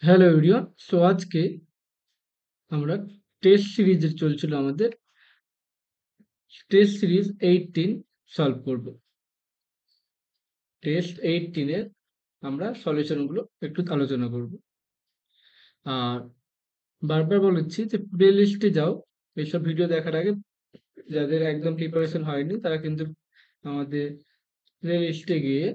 Hello everyone. So আজকে আমরা test সিরিজের চলছিল আমাদের টেস্ট সিরিজ 18 সলভ করব। টেস্ট 18 এর আমরা সলিউশনগুলো একটু আলোচনা করব। আর বারবার বলেছি যে প্লে লিস্টে যাও, এইসব ভিডিও দেখার আগে যাদের একদম প্রিপারেশন হয়নি তারা কিন্তু আমাদের প্লে লিস্টে গিয়ে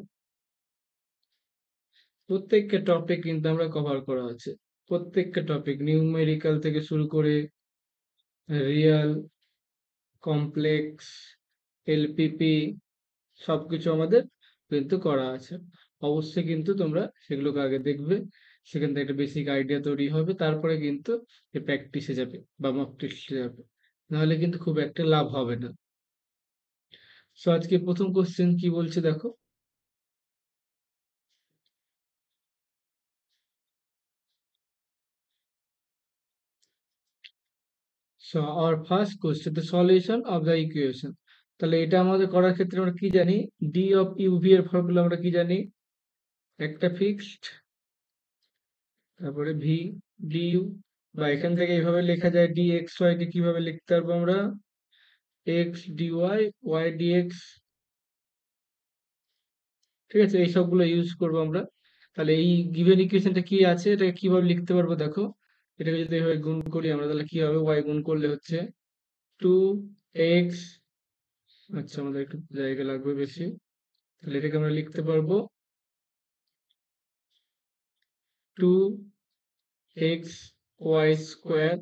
প্রত্যেকটা টপিক কিন্তু আমরা কভার করা আছে। প্রত্যেকটা টপিক নিউমেরিক্যাল থেকে শুরু করে রিয়াল, কমপ্লেক্স, এলপিপি সবকিছু আমাদের কিন্তু করা আছে। অবশ্যই কিন্তু তোমরা সেগুলোকে আগে দেখবে, সেখান থেকে একটা বেসিক আইডিয়া তৈরি হবে, তারপরে কিন্তু প্র্যাকটিসে যাবে বা মক টেস্টে যাবে, নাহলে কিন্তু খুব একটা লাভ হবে না। সো আজকে প্রথম কোশ্চেন কি বলছে দেখো। So our first question, the solution of the equation. তাহলে এটা আমাদের করার ক্ষেত্রে আমরা কি জানি? ডি অফ ইউভি এর ফর্মুলা আমরা কি জানি? একটা ফিক্সড, তারপরে ভি ডি ইউ, বা এখান থেকে এইভাবে লেখা যায় ডি এক্স ওয়াই কে কিভাবে লিখতে পারবো আমরা? X dy, y dx. ঠিক আছে, এই সবগুলো ইউজ করবো আমরা। তাহলে এই গিভেন ইকুয়েশনটা কি আছে, এটাকে কিভাবে লিখতে পারবো দেখো। এটাকে যদি এভাবে গুণ করি আমরা, তাহলে কি হবে? ওয়াই গুণ করলে হচ্ছে 2x, আচ্ছা আমাদের একটু জায়গা লাগবে বেশি, তাহলে এটাকে আমরা লিখতে পারবো 2x y square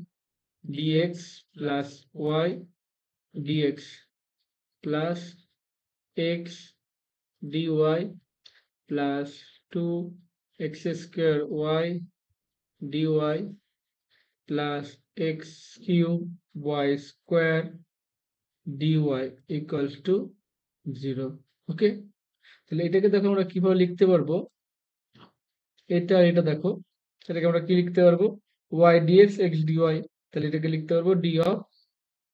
dx plus y dx plus x dy plus 2x square y dy plus x cube y square dy equals to 0। Okay, তাহলে এটাকে দেখো আমরা কিভাবে লিখতে পারবো। এটা দেখো, এটাকে আমরা কি লিখতে পারবো? ওয়াই ডিএক্স এক্স ডিওয়াই, তাহলে এটাকে লিখতে পারবো ডি অফ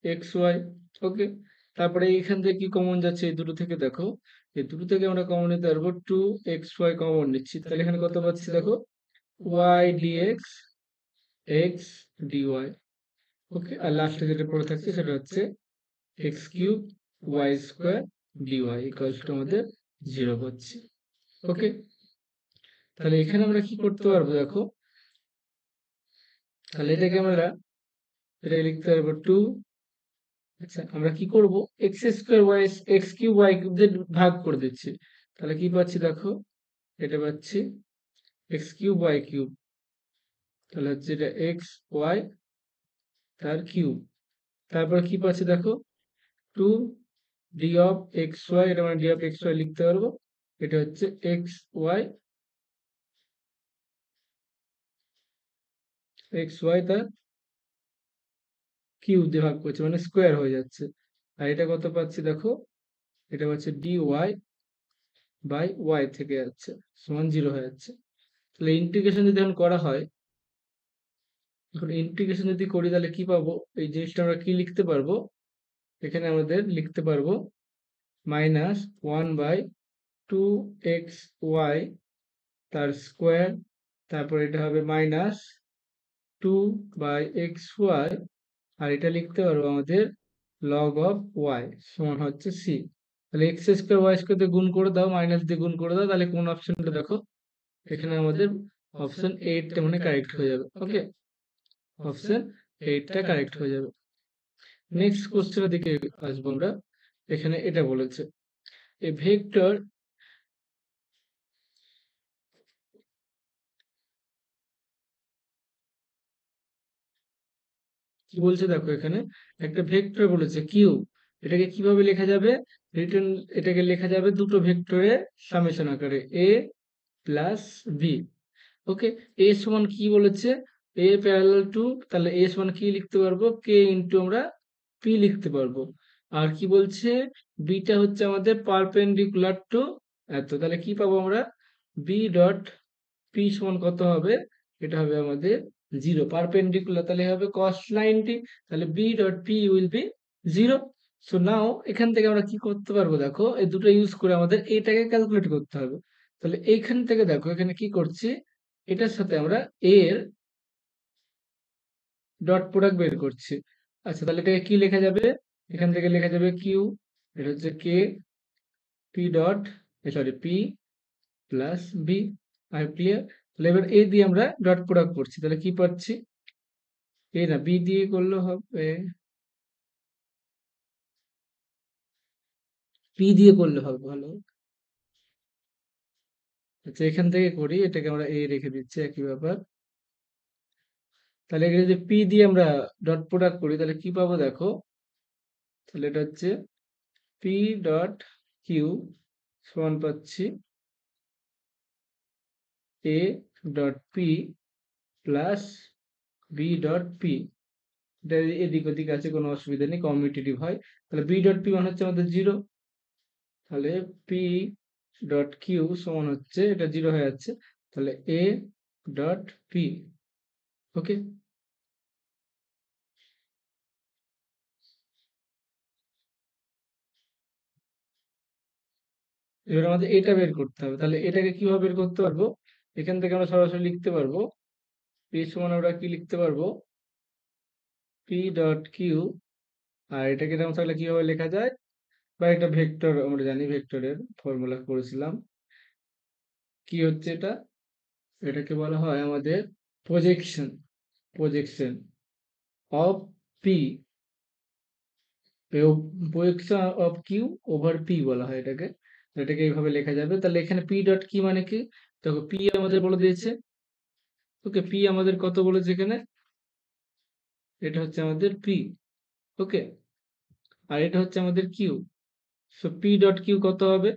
এক্স ওয়াই। ওকে, তারপরে এইখান থেকে কি কমন যাচ্ছে? এই দুটো থেকে দেখো, এই দুটো থেকে আমরা কমন নিতে পারবো 2xy কমন নিচ্ছি, তাহলে এখানে কত পাচ্ছি দেখো? Y dx x dy. Okay, আর লাস্টে যেটা পড়ে থাকছে সেটা হচ্ছে x cube y square dy equals to আমাদের 0 পাচ্ছি। ওকে, তাহলে এখানে আমরা কি করতে পারবো দেখো, তাহলে এটাকে লিখতে পারবো 2, আচ্ছা আমরা কি করব, x square y x cube y cube দিয়ে ভাগ করে দিচ্ছি, তাহলে কি পাচ্ছি দেখো? এটা পাচ্ছি এক্স কিউব ওয়াই কিউব, তাহলে হচ্ছে এটা এক্স ওয়াই তার কিউব। তারপর কি পাচ্ছি দেখো? 2 ডি অফ এক্স ওয়াই, এটা মানে ডি অফ এক্স ওয়াই লিখতে পারবো, এটা হচ্ছে এক্স ওয়াই, এক্স ওয়াই তার কিউব দিয়ে ভাগ করছে মানে স্কোয়ার হয়ে যাচ্ছে। আর এটা কত পাচ্ছি দেখো? এটা হচ্ছে ডি ওয়াই বাই ওয়াই থেকে যাচ্ছে সমান 0 হয়ে যাচ্ছে। তাহলে ইন্টিগ্রেশন যদি এখন করা হয়, এখন ইন্টিগ্রেশন যদি করি তাহলে কি পাবো? এই জিনিসটা আমরা কি লিখতে পারবো? এখানে আমাদের লিখতে পারবো মাইনাস 1/2x y তার স্কোয়ার, তারপর এটা হবে মাইনাস 2/xy, আর এটা লিখতে পারবো আমাদের লগ অফ ওয়াই সমান হচ্ছে সি। তাহলে এক্স স্কোয়ার ওয়াই স্কোয়ার দিয়ে গুণ করে দাও, মাইনাস দিয়ে গুণ করে দাও, তাহলে কোন অপশনটা দেখো? এখানে আমাদের অপশন 8টা মানে কারেক্ট হয়ে যাবে। ওকে, অপশন 8টা কারেক্ট হয়ে যাবে। নেক্সট কোশ্চেনের দিকে আসবো আমরা। এখানে এটা বলেছে এ ভেক্টর, কি বলছে দেখো, এখানে একটা ভেক্টর বলেছে কিউ, এটাকে কিভাবে লেখা যাবে? রিটার্ন, এটাকে লেখা যাবে দুটো ভেক্টরের সামেশন আকারে এ প্লাস বি। ওকে, এ সমান কি বলেছে? এ প্যারালাল টু, তাহলে এ সমান কি লিখতে পারবো? কে ইন্টু আমরা পি লিখতে পারবো। আর কি বলছে? বিটা হচ্ছে আমাদের পারপেন্ডিকুলার টু এত, তাহলে কি পাবো আমরা? বি ডট পি সমান কত হবে? এটা হবে আমাদের 0, পারপেন্ডিকুলার তাহলে হবে cos 90, তাহলে b dot p will be 0। So now এখান থেকে আমরা কি করতে পারবো দেখো, এই দুটো ইউজ করে আমাদের এটাকে ক্যালকুলেট করতে হবে। তাহলে এইখান থেকে দেখো এখানে কি করছি, এটার সাথে আমরা a এর ডট প্রোডাক্ট বের করছি। আচ্ছা, তাহলে এটাকে কি লেখা যাবে? এখান থেকে লেখা যাবে কিউ, এটা হচ্ছে k, p dot, sorry, p plus b. আর ক্লিয়ার? তাহলে এবার এ দিয়ে আমরা ডট প্রোডাক্ট করছি, তাহলে কি পাচ্ছি? এ না, বি দিয়ে করলে হবে, পি দিয়ে করলে হবে ভালো। আচ্ছা, এখান থেকে করি, এটাকে আমরা এ রেখে দিচ্ছি, একই ব্যাপার। তাহলে এখানে যদি পি দিয়ে আমরা ডট প্রোডাক্ট করি তাহলে কি পাবো দেখো? তাহলে এটা হচ্ছে পি ডট কিউ সমান পাচ্ছি a dot p plus b dot p. এটা এদিক ওদিক আছে, কোনো অসুবিধা নেই, কমিউটেটিভ হয়। তাহলে বি ডট পি মানে হচ্ছে আমাদের জিরো, তাহলে পি ডট কিউ সমান হচ্ছে, এটা জিরো হয়ে যাচ্ছে, তাহলে এ ডট পি। ওকে, এবার আমাদের এটা বের করতে হবে। তাহলে এটাকে কিভাবে বের করতে পারবো? এখান থেকে আমরা সরাসরি লিখতে পারবো, পি সমান আমরা কি লিখতে পারবো? P dot Q. আর এটাকে এরকম তাহলে কিভাবে লেখা যায়? বা এটা ভেক্টর, আমরা জানি ভেক্টরের ফর্মুলা করেছিলাম। কি হচ্ছে এটা? এটাকে বলা হয় আমাদের projection, projection of p, projection of q over p বলা হয় এটাকে। তো এটাকে এইভাবে লেখা যাবে। তাহলে এখানে পি ডট কি মানে কি? দেখো, পি আমাদের বলে দিয়েছে, ওকে, পি আমাদের কত বলেছে এখানে? এটা হচ্ছে আমাদের পি, ওকে, আর এটা হচ্ছে আমাদের q. So p dot q কত হবে?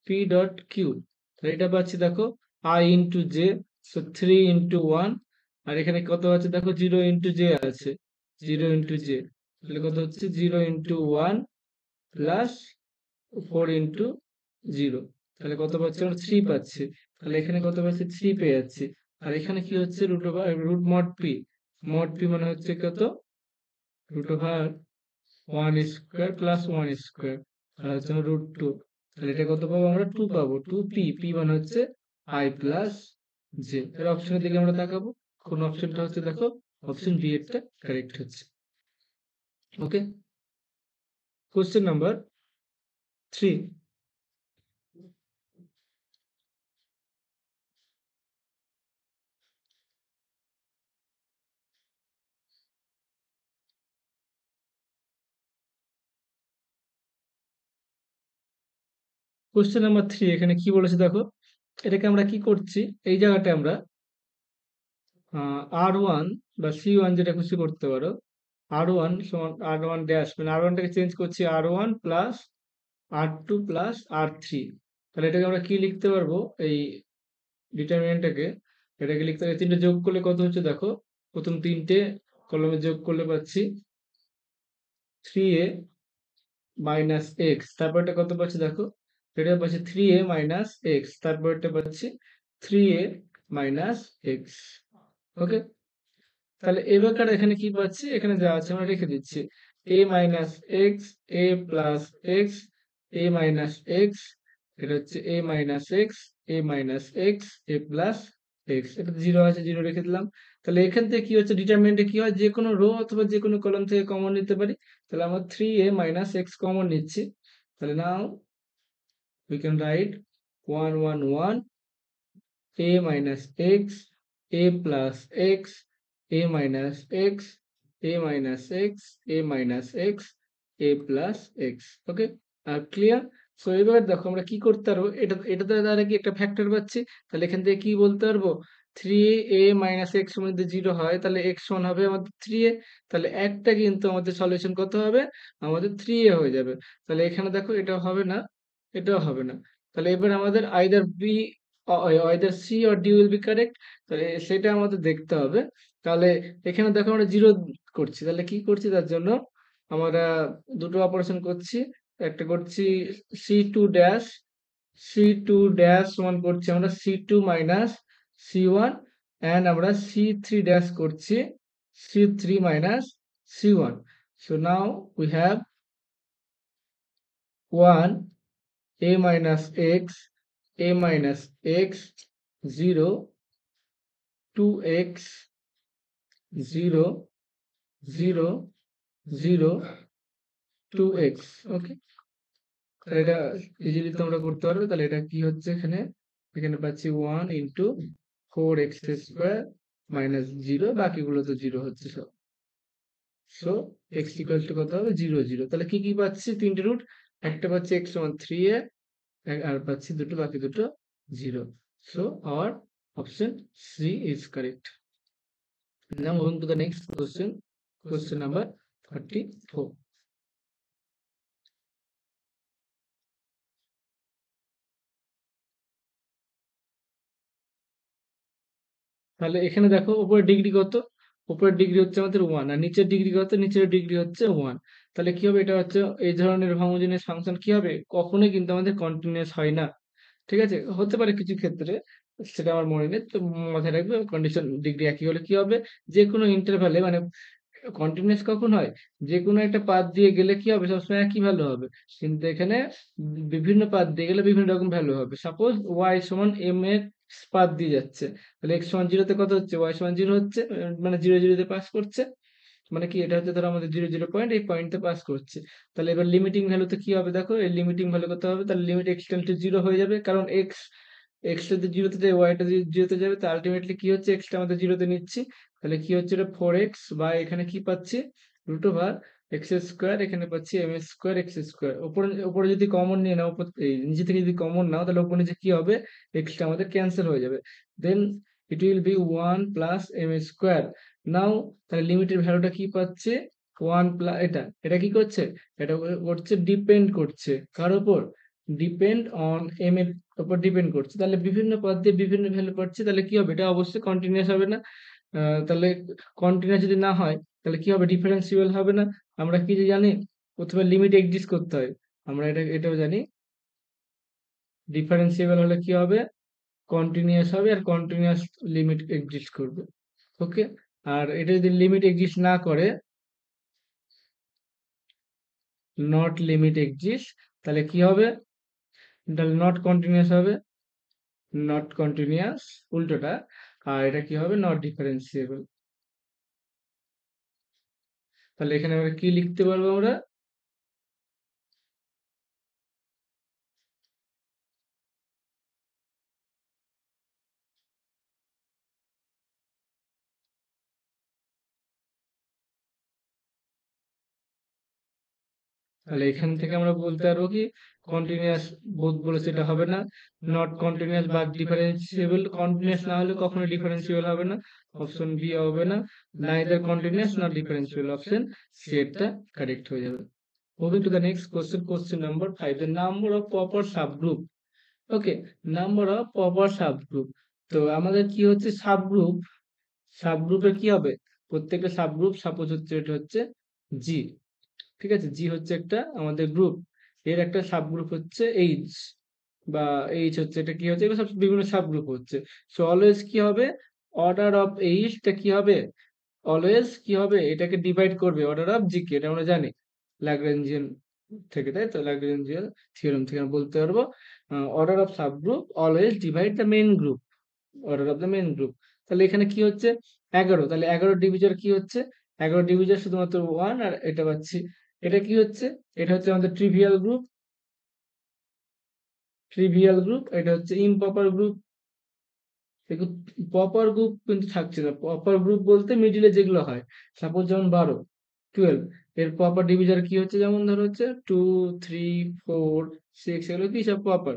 পি ডট কিউ, তাহলে এটা পাচ্ছি দেখো, আই ইন্টু জে, সো 3 × 1। আর এখানে কত আছে দেখো, 0 × জে আছে, 0 × জে, তাহলে কত হচ্ছে? 0 × 1 প্লাস 4 × 0, তাহলে কত পাচ্ছি? আমরা 3 পাচ্ছি। তাহলে এখানে কত পাচ্ছি? 3 পেয়ে যাচ্ছি। আর এখানে কি হচ্ছে? Root mod p, mod p মানে হচ্ছে কত? √1² প্লাস 1², আর হচ্ছে √2। তাহলে এটা কত পাবো? আমরা 2 পাবো, 2p, পি মানে হচ্ছে আই প্লাস জে। এর অপশনের দিকে আমরা তাকাবো, কোন অপশনটা হচ্ছে দেখো, অপশন বি এরটা কারেক্ট হচ্ছে। ওকে, কোশ্চেন নাম্বার 3। কোশ্চেন নাম্বার 3 এখানে কি বলেছে দেখো, এটাকে আমরা কি করছি, এই জায়গাটা আমরা R1 বা C1 যেটা খুশি করতে পারো, R1 সমান R1 ড্যাশ, মানে R1টাকে চেঞ্জ করছি R1 plus R2 plus R3। তাহলে এটাকে আমরা কি লিখতে পারবো? এই ডিটারমিনেন্টটাকে, এটাকে লিখতে হবে, তিনটে যোগ করলে কত হচ্ছে দেখো, প্রথম তিনটে কলমে যোগ করলে পাচ্ছি 3a মাইনাস এক্স, তারপরটা কত পাচ্ছি দেখো, এটা পাচ্ছি 3a মাইনাস এক্স, তারপরটা পাচ্ছি 3a মাইনাস এক্স। ওকে, তাহলে এবার এখানে কি পাচ্ছি? এখানে যা আছে আমরা রেখে দিচ্ছি, a minus x, a plus x, a minus x, এটা হচ্ছে a minus x, a minus x, a plus x. এটা জিরো আছে, জিরো রেখে দিলাম। তাহলে এখান থেকে কি হচ্ছে, ডিটারমিনেন্টে কি হয়, যে কোনো রো অথবা যে কোনো কলাম থেকে কমন নিতে পারি। তাহলে আমরা 3a মাইনাস এক্স কমন নিচ্ছি। তাহলে নাও we can write 1 1 1 a minus x, a plus x, a minus x, a minus x, a minus x, a plus x। Okay, আর ক্লিয়ার? সো এবার দেখো আমরা কি করতে পারবো, এটা দ্বারা কি একটা ফ্যাক্টর পাচ্ছি। তাহলে এখান থেকে কি বলতে পারবো, 3a মাইনাস এক্স মধ্যে জিরো হয়, তাহলে এক্স সমান হবে আমাদের 3a। তাহলে একটা কিন্তু আমাদের সলিউশন কত হবে? আমাদের 3a হয়ে যাবে। তাহলে এখানে দেখো, এটা হবে না, এটাও হবে না। তাহলে এবার আমাদের either b, either c or d will be correct. তাহলে সেটা আমাদের দেখতে হবে। তাহলে এখানে দেখো আমরা জিরো করছি, তাহলে কি করছি, তার জন্য আমরা দুটো অপারেশন করছি। একটা করছি C2 ড্যাশ, C2 ড্যাশ সমান করছি আমরা C2 মাইনাস C1, অ্যান্ড আমরা C3 ড্যাশ করছি C3 minus C1। So now we have 1 a minus x, a minus x, 0, 2x 0 0 0 2x। ওকে, তাহলে এটা ইজিলি তোমরা করতে পারবে। তাহলে এটা কি হচ্ছে এখানে, এখানে পাচ্ছি 1 ইন্টু 4x স্কোয়ার মাইনাস 0, বাকিগুলো তো 0 হচ্ছে সব। সো x ইকুয়াল টু কত হবে, 0 0। তাহলে কি কি পাচ্ছি, তিনটে রুট, একটা পাচ্ছি x সমান 3a, আর পাচ্ছি দুটো, বাকি দুটো 0। So our option c is correct. Now moving to the next question, question number 34. তাহলে এখানে দেখো উপরের ডিগ্রি কত, উপরের ডিগ্রি হচ্ছে আমাদের 1, আর নিচের ডিগ্রি কত, নিচের ডিগ্রি হচ্ছে 1। তাহলে কি হবে, এটা হচ্ছে এই ধরনের হোমোজেনিয়াস ফাংশন কি হবে, কখনোই কিন্তু আমাদের কন্টিনিউয়াস হয় না। ঠিক আছে, হতে পারে কিছু ক্ষেত্রে, সেটা আমার মনে নেই, তো মাথায় রাখবে কন্ডিশন ডিগ্রি একই হলে কি হবে, যে কোনো ইন্টারভ্যালে মানে কন্টিনিউয়াস কখন হয়, যে কোনো একটা পাথ দিয়ে গেলে কি হবে, সবসময় একই ভ্যালু হবে। কিন্তু এখানে বিভিন্ন পাথ দিয়ে গেলে বিভিন্ন রকম ভ্যালু হবে। সাপোজ ওয়াই সমান এম এর পাথ দিয়ে যাচ্ছে, তাহলে এক্স সমান জিরোতে কত হচ্ছে, ওয়াই সমান জিরো হচ্ছে, মানে জিরো জিরোতে পাস করছে, মানে কি এটা হচ্ছে ধরো আমাদের জিরো জিরো পয়েন্ট, এই পয়েন্টে পাস করছে। তাহলে এবার লিমিটিং ভ্যালুতে কি হবে, দেখো এই লিমিটিং ভ্যালু কত হবে, তাহলে limit x tend two zero হয়ে যাবে, কারণ এক্স এক্স যদি জিরোতে যায়, ওয়াইটা যদি জিরোতে যাবে, তো আলটিমেটলি কি হচ্ছে, এক্সটা আমাদের জিরোতে নিচ্ছি। তাহলে কি হচ্ছে, এটা 4x, বা এখানে কি পাচ্ছি, রুট ওভার এক্স স্কোয়ার, এখানে পাচ্ছি এম স্কোয়ার এক্স স্কোয়ার। উপরে উপরে যদি কমন নিয়ে নাও, এই নিচে থেকে যদি কমন নাও, তাহলে উপরে নিচে কি হবে, এক্সটা আমাদের ক্যান্সেল হয়ে যাবে। Then it will be 1 plus m square. Now তাহলে লিমিটের ভ্যালুটা কি পাচ্ছে, 1 প্লাস, এটা এটা কি করছে, এটা করছে ডিপেন্ড করছে কার উপর, ডিপেন্ড অন এম এর উপর ডিপেন্ড করছে। তাহলে বিভিন্ন পদ দিয়ে বিভিন্ন ভ্যালু পাচ্ছে, তাহলে কি হবে, এটা অবশ্যই কন্টিনিউয়াস হবে না। তাহলে কন্টিনিউয়াস যদি না হয়, তাহলে কি হবে, ডিফারেন্সিয়েবল হবে না। আমরা কি যে জানি, প্রথমে লিমিট এক্সিস্ট করতে হয়, আমরা এটাও জানি। ডিফারেন্সিয়েবল হলে কি হবে, কন্টিনিউয়াস হবে, আর কন্টিনিউয়াস লিমিট এক্সিস্ট করবে। ওকে, আর এটা যদি লিমিট এক্সিস্ট না করে, নট লিমিট এক্সিস্ট, তাহলে কি হবে, তাহলে নট কন্টিনিউয়াস হবে, নট কন্টিনিউয়াস উল্টোটা, আর এটা কি হবে, নট ডিফারেন্সিয়েবল। তাহলে এখানে আমরা কি লিখতে পারবো, আমরা তাহলে এখান থেকে আমরা বলতে পারবো কি, কন্টিনিউয়াস বোধ বলেছে এটা হবে না, নট কন্টিনিউয়াস বা ডিফারেন্সিয়েবল, কন্টিনিউয়াস না হলে কখনো ডিফারেন্সিয়েবল হবে না, অপশন বি হবে না, neither continuous not differentiable, option c এরটা কারেক্ট হয়ে যাবে। Moving to the next question, question number 5, the number of proper subgroup. Okay, number of proper subgroup. তো আমাদের কি হচ্ছে, সাবগ্রুপ, সাবগ্রুপের কি হবে, প্রত্যেকটা সাবগ্রুপ, সাপোজ হচ্ছে এটা হচ্ছে জি, ঠিক আছে, জি হচ্ছে একটা আমাদের গ্রুপ, এর একটা সাবগ্রুপ হচ্ছে এইচ, বা এইচ হচ্ছে, এটা কি হচ্ছে, এগুলো সব বিভিন্ন সাবগ্রুপ হচ্ছে। সো অলওয়েজ কি হবে, অর্ডার অফ এইচটা কি হবে, অলওয়েজ কি হবে, এটাকে ডিভাইড করবে অর্ডার অফ জি কে, এটা আমরা জানি ল্যাগ্রাঞ্জিয়ান থেকে, তাই তো ল্যাগ্রাঞ্জিয়ান থিওরেম থেকে আমরা বলতে পারবো, order of subgroup always divide the main group, order of the main group. তাহলে এখানে কি হচ্ছে, 11, তাহলে 11 ডিভিজার কি হচ্ছে, 11 ডিভিজার শুধুমাত্র 1, আর এটা পাচ্ছি, এটা কি হচ্ছে, এটা হচ্ছে আমাদের ট্রিভিয়াল গ্রুপ, ট্রিভিয়াল গ্রুপ, এটা হচ্ছে ইমপ্রপার গ্রুপ। দেখো, প্রপার গ্রুপ কিন্তু থাকছে না, প্রপার গ্রুপ বলতে মিডিলে যেগুলো হয়, সাপোজ যেমন 12 12, এর প্রপার ডিভিজার কি হচ্ছে, যেমন ধরো হচ্ছে 2 3 4 6, এগুলো কি সব প্রপার,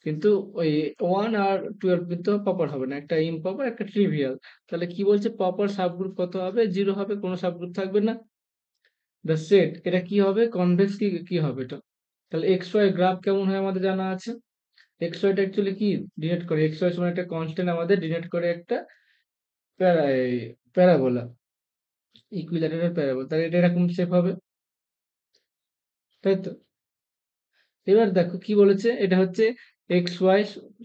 কিন্তু ওই 1 আর 12 কিন্তু প্রপার হবে না, একটা ইমপ্রপার একটা ট্রিভিয়াল। তাহলে কি বলছে, প্রপার সাবগ্রুপ কত হবে, 0 হবে, কোনো সাবগ্রুপ থাকবে না। দ্য সেট, এটা কি হবে, কনভেক্স কি কি হবে এটা। তাহলে এক্স ওয়াই গ্রাফ কেমন হয় আমাদের জানা আছে, এক্স ওয়াইটা অ্যাকচুয়ালি কি ডিনোট করে, এক্স ওয়াই সমান একটা কনস্ট্যান্ট আমাদের ডিনোট করে একটা প্যারাবোলা, ইকুইল্যাটারাল প্যারাবোলা, তাহলে এটা এরকম শেপ হবে, তাই তো। এবার দেখো কি বলেছে, এটা হচ্ছে এক্স ওয়াই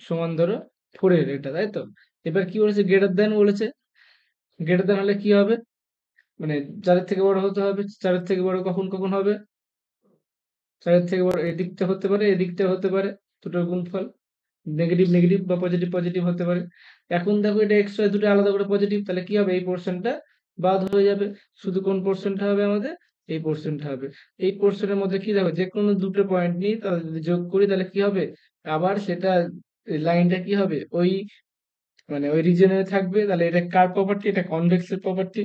সমান ধরো 4 এর এটা, তাই তো। এবার কি বলেছে, গ্রেটার দ্যান বলেছে, গ্রেটার দ্যান হলে কি হবে, মানে 4 থেকে বড় হতে হবে, 4 থেকে বড় কখন কখন হবে, 4 থেকে বড় এদিকটা হতে পারে, এদিকটা হতে পারে, দুটোর গুণফল। নেগেটিভ নেগেটিভ বা পজিটিভ পজিটিভ হতে পারে। এখন দেখো এটা এক্স ওয়াই দুটো আলাদা করে পজিটিভ, তাহলে কি হবে, এই পোর্শনটা বাদ হয়ে যাবে। শুধু কোন পোর্শনটা হবে আমাদের, এই পোর্শনটা হবে। এই পোর্শনের মধ্যে কি দেখো, যে কোনো দুটো পয়েন্ট নিই তাহলে যদি যোগ করি তাহলে কি হবে, আবার সেটা লাইনটা কি হবে, ওই মানে ওই রিজনে থাকবে। তাহলে এটা কার প্রপার্টি, এটা কনভেক্স এর প্রপার্টি।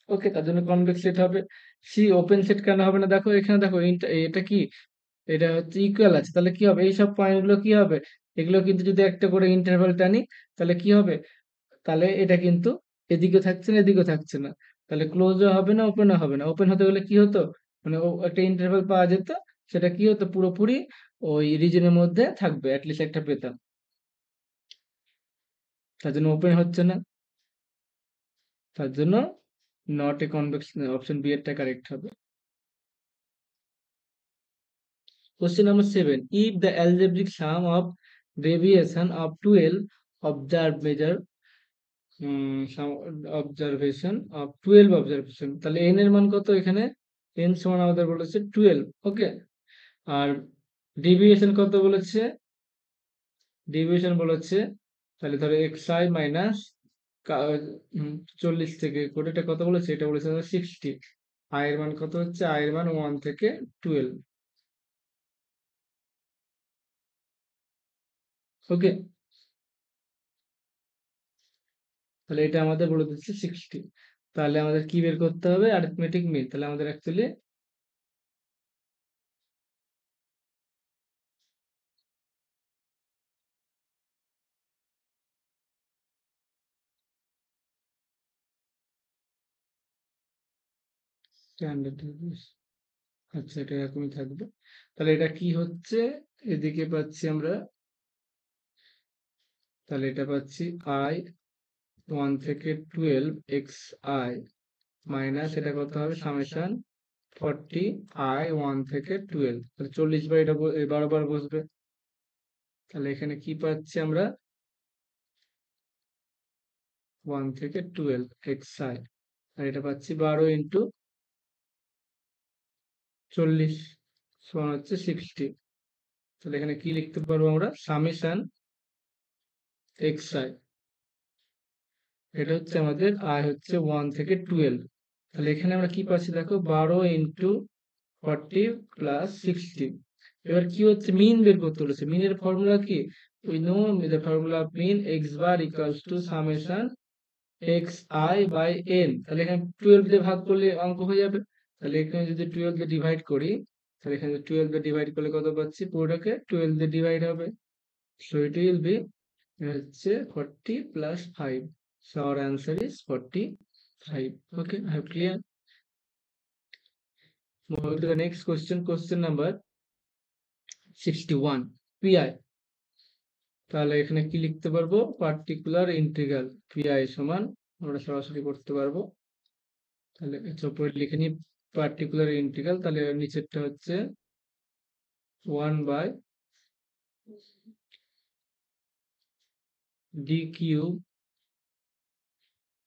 ওকে, তার জন্য কনভেক্স সেট হবে। সি ওপেন সেট কেন হবে না, দেখো এখানে দেখো এটা কি, এটা হচ্ছে ইকুয়াল আছে, তাহলে কি হবে, এই সব পয়েন্ট গুলো কি হবে, এগুলো কিন্তু যদি একটা করে ইন্টারভাল টানি তাহলে কি হবে, তাহলে এটা কিন্তু এদিকে থাকছে না এদিকে থাকছে না, তাহলে ক্লোজও হবে না ওপেনও হবে না। ওপেন হতে গেলে কি হতো, মানে একটা ইন্টারভাল পাওয়া যেত, সেটা কি হতো, পুরোপুরি ওই রিজনের মধ্যে থাকবে, অ্যাটলিস্ট একটা পেতাম। তার জন্য ওপেন হচ্ছে না, তার জন্য not a convex, option b এরটা কারেক্ট হবে। Question number 7. If the algebraic sum of deviation of 12 observed measure sum observation of 12 observation, তাহলে n এর মান কত এখানে, n সমান আমাদের বলেছে 12। ওকে, আর ডেভিয়েশন কত বলেছে, ডেভিয়েশন বলেছে, তাহলে ধরো xi মাইনাস 40 থেকে করে এটা কত বলেছে, এটা বলেছে 60। i এর মান কত হচ্ছে, i এর মান 1 থেকে 12। ওকে, তাহলে এটা আমাদের বলে দিচ্ছে 60। তাহলে আমাদের কি বের করতে হবে, অ্যারিথমেটিক মিন। তাহলে আমাদের অ্যাকচুয়ালি স্ট্যান্ডার্ড, আচ্ছা এটা এরকমই থাকবে। তাহলে এটা কি হচ্ছে, এদিকে পাচ্ছি আমরা, তাহলে এটা পাচ্ছি i 1 থেকে 12 xi মাইনাস এটা কত হবে, সামেশন 40 i 1 থেকে 12, তাহলে 40 বার এটা বারবার বসবে। তাহলে এখানে কি পাচ্ছি আমরা, 1 থেকে 12 xi, আর এটা পাচ্ছি 12 ইন্টু 40 সমান হচ্ছে 60। তাহলে এখানে কি লিখতে পারবো আমরা, সামেশন xi, এটা হচ্ছে আমাদের আই হচ্ছে 1 থেকে 12। তাহলে এখানে আমরা কি পাচ্ছি দেখো, 12 ইন্টু 40 প্লাস 60। এবার কি হচ্ছে, মিন বের করতে বলেছে। মিনের ফর্মুলা কি, we know the formula of mean x bar equals to summation xi by n। তাহলে এখানে 12 দিয়ে ভাগ করলে অঙ্ক হয়ে যাবে। তাহলে এখানে যদি 12 দিয়ে ডিভাইড করি, তাহলে এখানে 12 দিয়ে ডিভাইড করলে কত পাচ্ছি, পুরোটাকে 12 দিয়ে ডিভাইড হবে। সো ইট উইল বি হচ্ছে 40 plus 5। So our answer is 45. Okay, I have clear. Moving to the next question, question number 61. PI. তাহলে এখানে কি লিখতে পারবো, পার্টিকুলার ইন্টিগ্রাল PI সমান, আমরা সরাসরি করতে পারবো। তাহলে উপরে লিখে নিই পার্টিকুলার ইন্টিগ্রাল, তাহলে নিচেরটা হচ্ছে 1 by d cube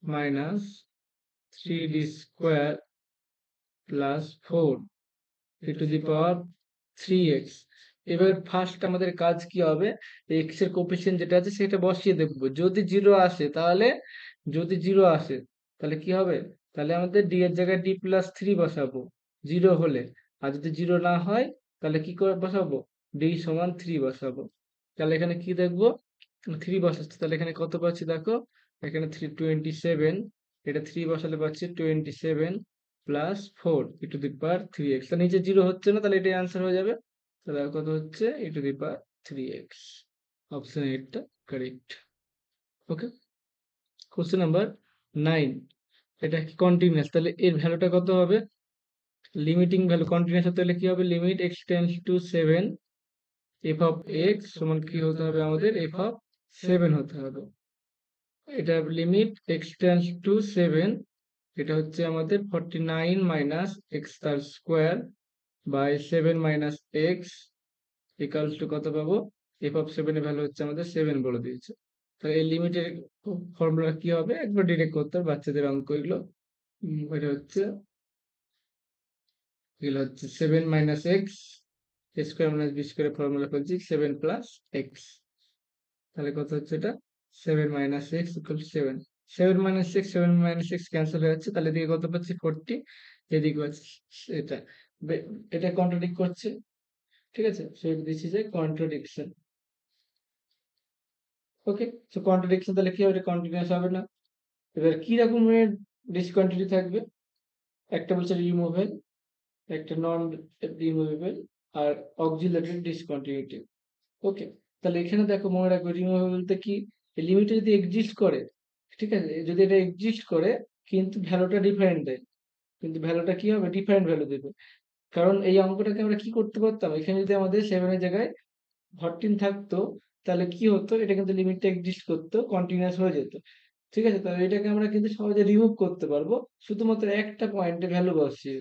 minus 3d square plus 4 e to the power 3x। এবার ফার্স্ট আমাদের কাজ কি হবে, এক্স এর কোফিসিয়েন্ট যেটা আছে সেটা বসিয়ে দেখবো, যদি জিরো আসে তাহলে, যদি জিরো আসে তাহলে কি হবে, তাহলে আমাদের ডি এর জায়গায় ডি প্লাস থ্রি বসাবো জিরো হলে। আর যদি জিরো না হয় তাহলে কি করে বসাবো, ডি সমান থ্রি বসাবো। তাহলে এখানে কি দেখবো, থ্রি বসাচ্ছি, তাহলে এখানে কত পাচ্ছি দেখো, এখানে 327, এটা থ্রি বসালে পাচ্ছি 27 plus 4 E to the power 3x। তার নিচে জিরো হচ্ছে না, তাহলে এটাই আনসার হয়ে যাবে। তাহলে আর কত হচ্ছে, e to the power 3x। Option এইটটা কারেক্ট। Okay, question number 9। এটা কি কন্টিনিউয়াস, তাহলে এর ভ্যালুটা কত হবে, লিমিটিং ভ্যালু কন্টিনিউয়াস হতে হলে কি হবে, limit x tends to 7 F of x সমান কি হতে হবে আমাদের, এফ অফ 7 হতে হবে। এটা লিমিট এক্স টেন্ডস টু 7, এটা হচ্ছে আমাদের 49 মাইনাস এক্স তার square by 7 minus x equals to কত পাবো, এফ অফ 7 এর ভ্যালু হচ্ছে আমাদের 7 বলে দিয়েছে। তাহলে এই লিমিটের ফর্মুলা কি হবে, একবার ডিরেক্ট করতে হবে, বাচ্চাদের অঙ্ক এগুলো। এটা হচ্ছে, এগুলো হচ্ছে 7 minus x square minus b square formula ফেলছি, 7 প্লাস এক্স। তাহলে কত হচ্ছে এটা 7 minus x equal 7। 7 minus x 7 minus x cancel হয়ে যাচ্ছে, তাহলে এদিকে কত পাচ্ছি 40, এদিকে পাচ্ছি এটা। এটা কন্ট্রাডিক্ট করছে, ঠিক আছে, so this is a contradiction. Okay, so contradiction তাহলে কি হবে, কন্টিনিউয়াস হবে না। এবার কি রকমের ডিসকন্টিনিউটি থাকবে, একটা বলছে রিমুভেবল, একটা নন রিমুভেবল, আর অক্সিলারি ডিসকন্টিনিউটি। ওকে, তাহলে এখানে দেখো মনে রাখবে রিমুভেবল বলতে কি, লিমিটে যদি এক্সিস্ট করে, ঠিক আছে, যদি এটা এক্সিস্ট করে কিন্তু ভ্যালুটা ডিফারেন্ট দেয়, কিন্তু ভ্যালুটা কি হবে, ডিফারেন্ট ভ্যালু দেবে। কারণ এই অঙ্কটাকে আমরা কি করতে পারতাম, এখানে যদি আমাদের 7 এর জায়গায় 14 থাকতো, তাহলে কি হতো, এটা কিন্তু লিমিটটা এক্সিস্ট করতো, কন্টিনিউয়াস হয়ে যেত। ঠিক আছে, তাহলে এটাকে আমরা কিন্তু সহজে রিমুভ করতে পারবো, শুধুমাত্র একটা পয়েন্টে ভ্যালু বসিয়ে।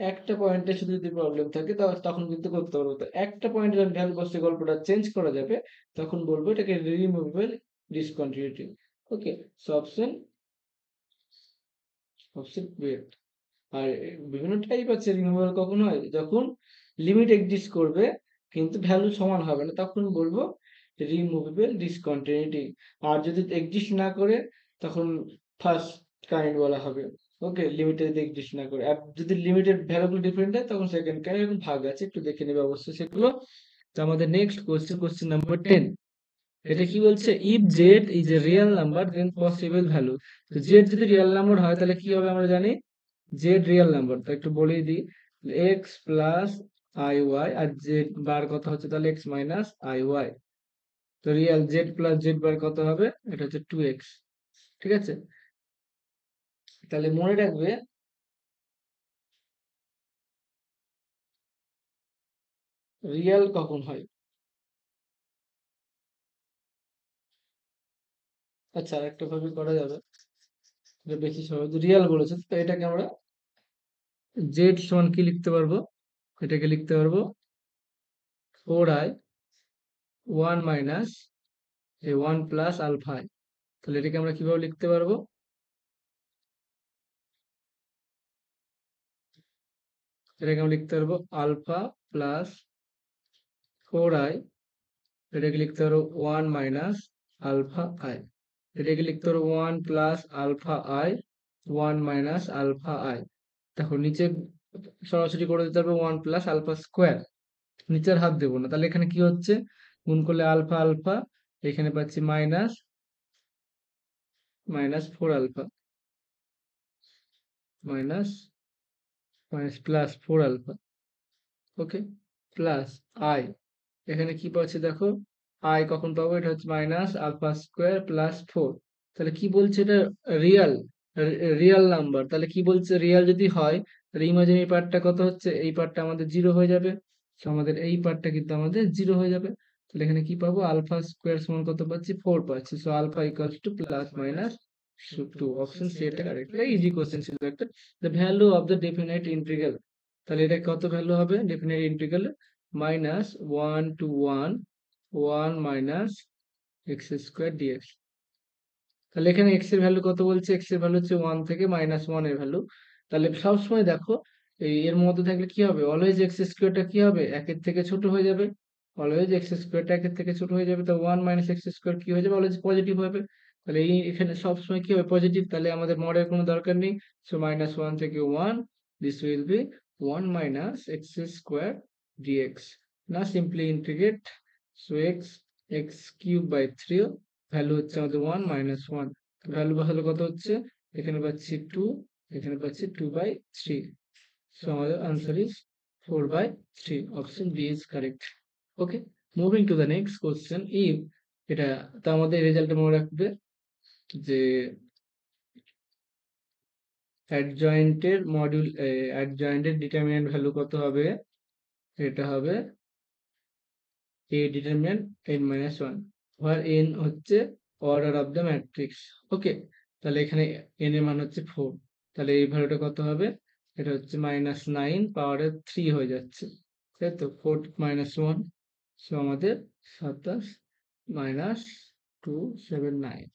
একটা পয়েন্টে শুধু যদি প্রবলেম থাকে তখন কিন্তু করতে পারবো। তো একটা পয়েন্টে যখন ভ্যালু বসিয়ে গল্পটা চেঞ্জ করা যাবে, তখন বলবো এটাকে রিমুভেবল ডিসকন্টিনিউটি। ওকে, সো অপশন অপশন ওয়েট। আর বিভিন্ন টাইপ আছে রিমুভাল, কখন হয়, যখন লিমিট এক্সিস্ট করবে কিন্তু ভ্যালু সমান হবে না, তখন বলবো রিমুভেবল ডিসকন্টিনিউটি। আর যদি এক্সিস্ট না করে, তখন ফার্স্ট কাইন্ড বলা হবে। ওকে, লিমিটেড যদি এক্সিস্ট না করে, আর যদি লিমিটেড ভ্যালুগুলো ডিফারেন্ট হয়, তখন সেকেন্ড কাইন্ড। এরকম ভাগ আছে, একটু দেখে নেবে অবশ্যই সেগুলো। তো আমাদের নেক্সট কোশ্চেন, কোশ্চেন নাম্বার 10। এটা কি বলছে, if z is a real number then possible value. তো জেড যদি রিয়েল নাম্বার হয় তাহলে কি হবে আমরা জানি, জেড রিয়েল নাম্বার, তো একটু বলেই দিই, এক্স প্লাস আই ওয়াই, আর জেড বার কত হচ্ছে তাহলে এক্স মাইনাস আই ওয়াই। তো real z plus z bar কত হবে, এটা হচ্ছে 2x। ঠিক আছে, তাহলে মনে রাখবে রিয়েল কখন হয়। আচ্ছা, আরেকটা ভাবে করা যাবে, এটা বেশি সহজ। রিয়েল বলেছে তো এটাকে আমরা জেড সমান কি লিখতে পারবো, এটাকে লিখতে পারবো 4i 1 minus a 1 plus alpha i। তাহলে এটাকে আমরা কিভাবে লিখতে পারবো, এটাকে আমরা লিখতে পারবো আলফা প্লাস 4i, এটাকে লিখতে পারো 1 মাইনাস আলফা আই। এটাকে লিখতে পারো 1 plus alpha i, 1 minus alpha i. দেখো নিচে সরাসরি করে দিতে পারবো 1 প্লাস আলফা স্কোয়ার, নিচের হাত দেবো না, তাহলে এখানে কি হচ্ছে, গুণ করলে আলফা আলফা, এখানে পাচ্ছি minus minus 4 alpha, minus minus plus 4 alpha. Okay, plus i, এখানে কি পাচ্ছি দেখো, আই কখন পাবো, এটা হচ্ছে মাইনাস আলফা স্কোয়ার প্লাস 4। তাহলে কি বলছে, এটা রিয়াল, রিয়াল নাম্বার, তাহলে কি বলছে, রিয়াল যদি হয় তাহলে ইমাজিনারি পার্টটা কত হচ্ছে, এই পার্টটা আমাদের জিরো হয়ে যাবে। তো আমাদের এই পার্টটা কিন্তু আমাদের জিরো হয়ে যাবে। তাহলে এখানে কি পাবো, আলফা স্কোয়ার সমান কত পাচ্ছি, 4 পাচ্ছি। So alpha equals to plus minus 2। Option c এটা কারেক্ট, ইজি কোশ্চেন ছিল একটা। The value of the definite integral, তাহলে এটা কত ভ্যালু হবে definite integral, minus 1 to 1 1 minus x square dx. তাহলে এখানে এক্স এর ভ্যালু কত বলছে, এক্স এর ভ্যালু হচ্ছে 1 থেকে মাইনাস 1 এর ভ্যালু। তাহলে সবসময় দেখো এর মধ্যে থাকলে কি হবে, অলওয়েজ এক্স স্কোয়ারটা কি হবে, একের থেকে ছোট হয়ে যাবে। অলওয়েজ এক্স স্কোয়ারটা একের থেকে ছোট হয়ে যাবে, তো 1 মাইনাস এক্স স্কোয়ার কি হয়ে যাবে, অলওয়েজ পজিটিভ হবে। তাহলে এই এখানে সবসময় কি হবে, পজিটিভ, তাহলে আমাদের মডের কোনো দরকার নেই। সো মাইনাস 1 থেকে 1, this will be 1 minus x square dx. না simply integrate, so x x cube by 3, value হচ্ছে আমাদের 1 মাইনাস 1। ভ্যালু বসালে কত হচ্ছে, এখানে পাচ্ছি 2, এখানে পাচ্ছি 2/3। সো আমাদের answer is 4/3। Option b is correct. Okay, moving to the next question. If, এটা তো আমাদের রেজাল্টে মনে রাখবে যে অ্যাডজয়েন্টের মডিউল, অ্যাডজয়েন্টের ডিটারমিনেন্ট ভ্যালু কত হবে, এটা হবে a determinant n-1, where n হচ্ছে order of the matrix. Okay, তাহলে এখানে n এর মান হচ্ছে 4, তাহলে এই ভ্যালুটা কত হবে, এটা হচ্ছে -9 পাওয়ারের 3 হয়ে যাচ্ছে, তাই তো, 4 মাইনাস 1, সো আমাদের 27 minus 279।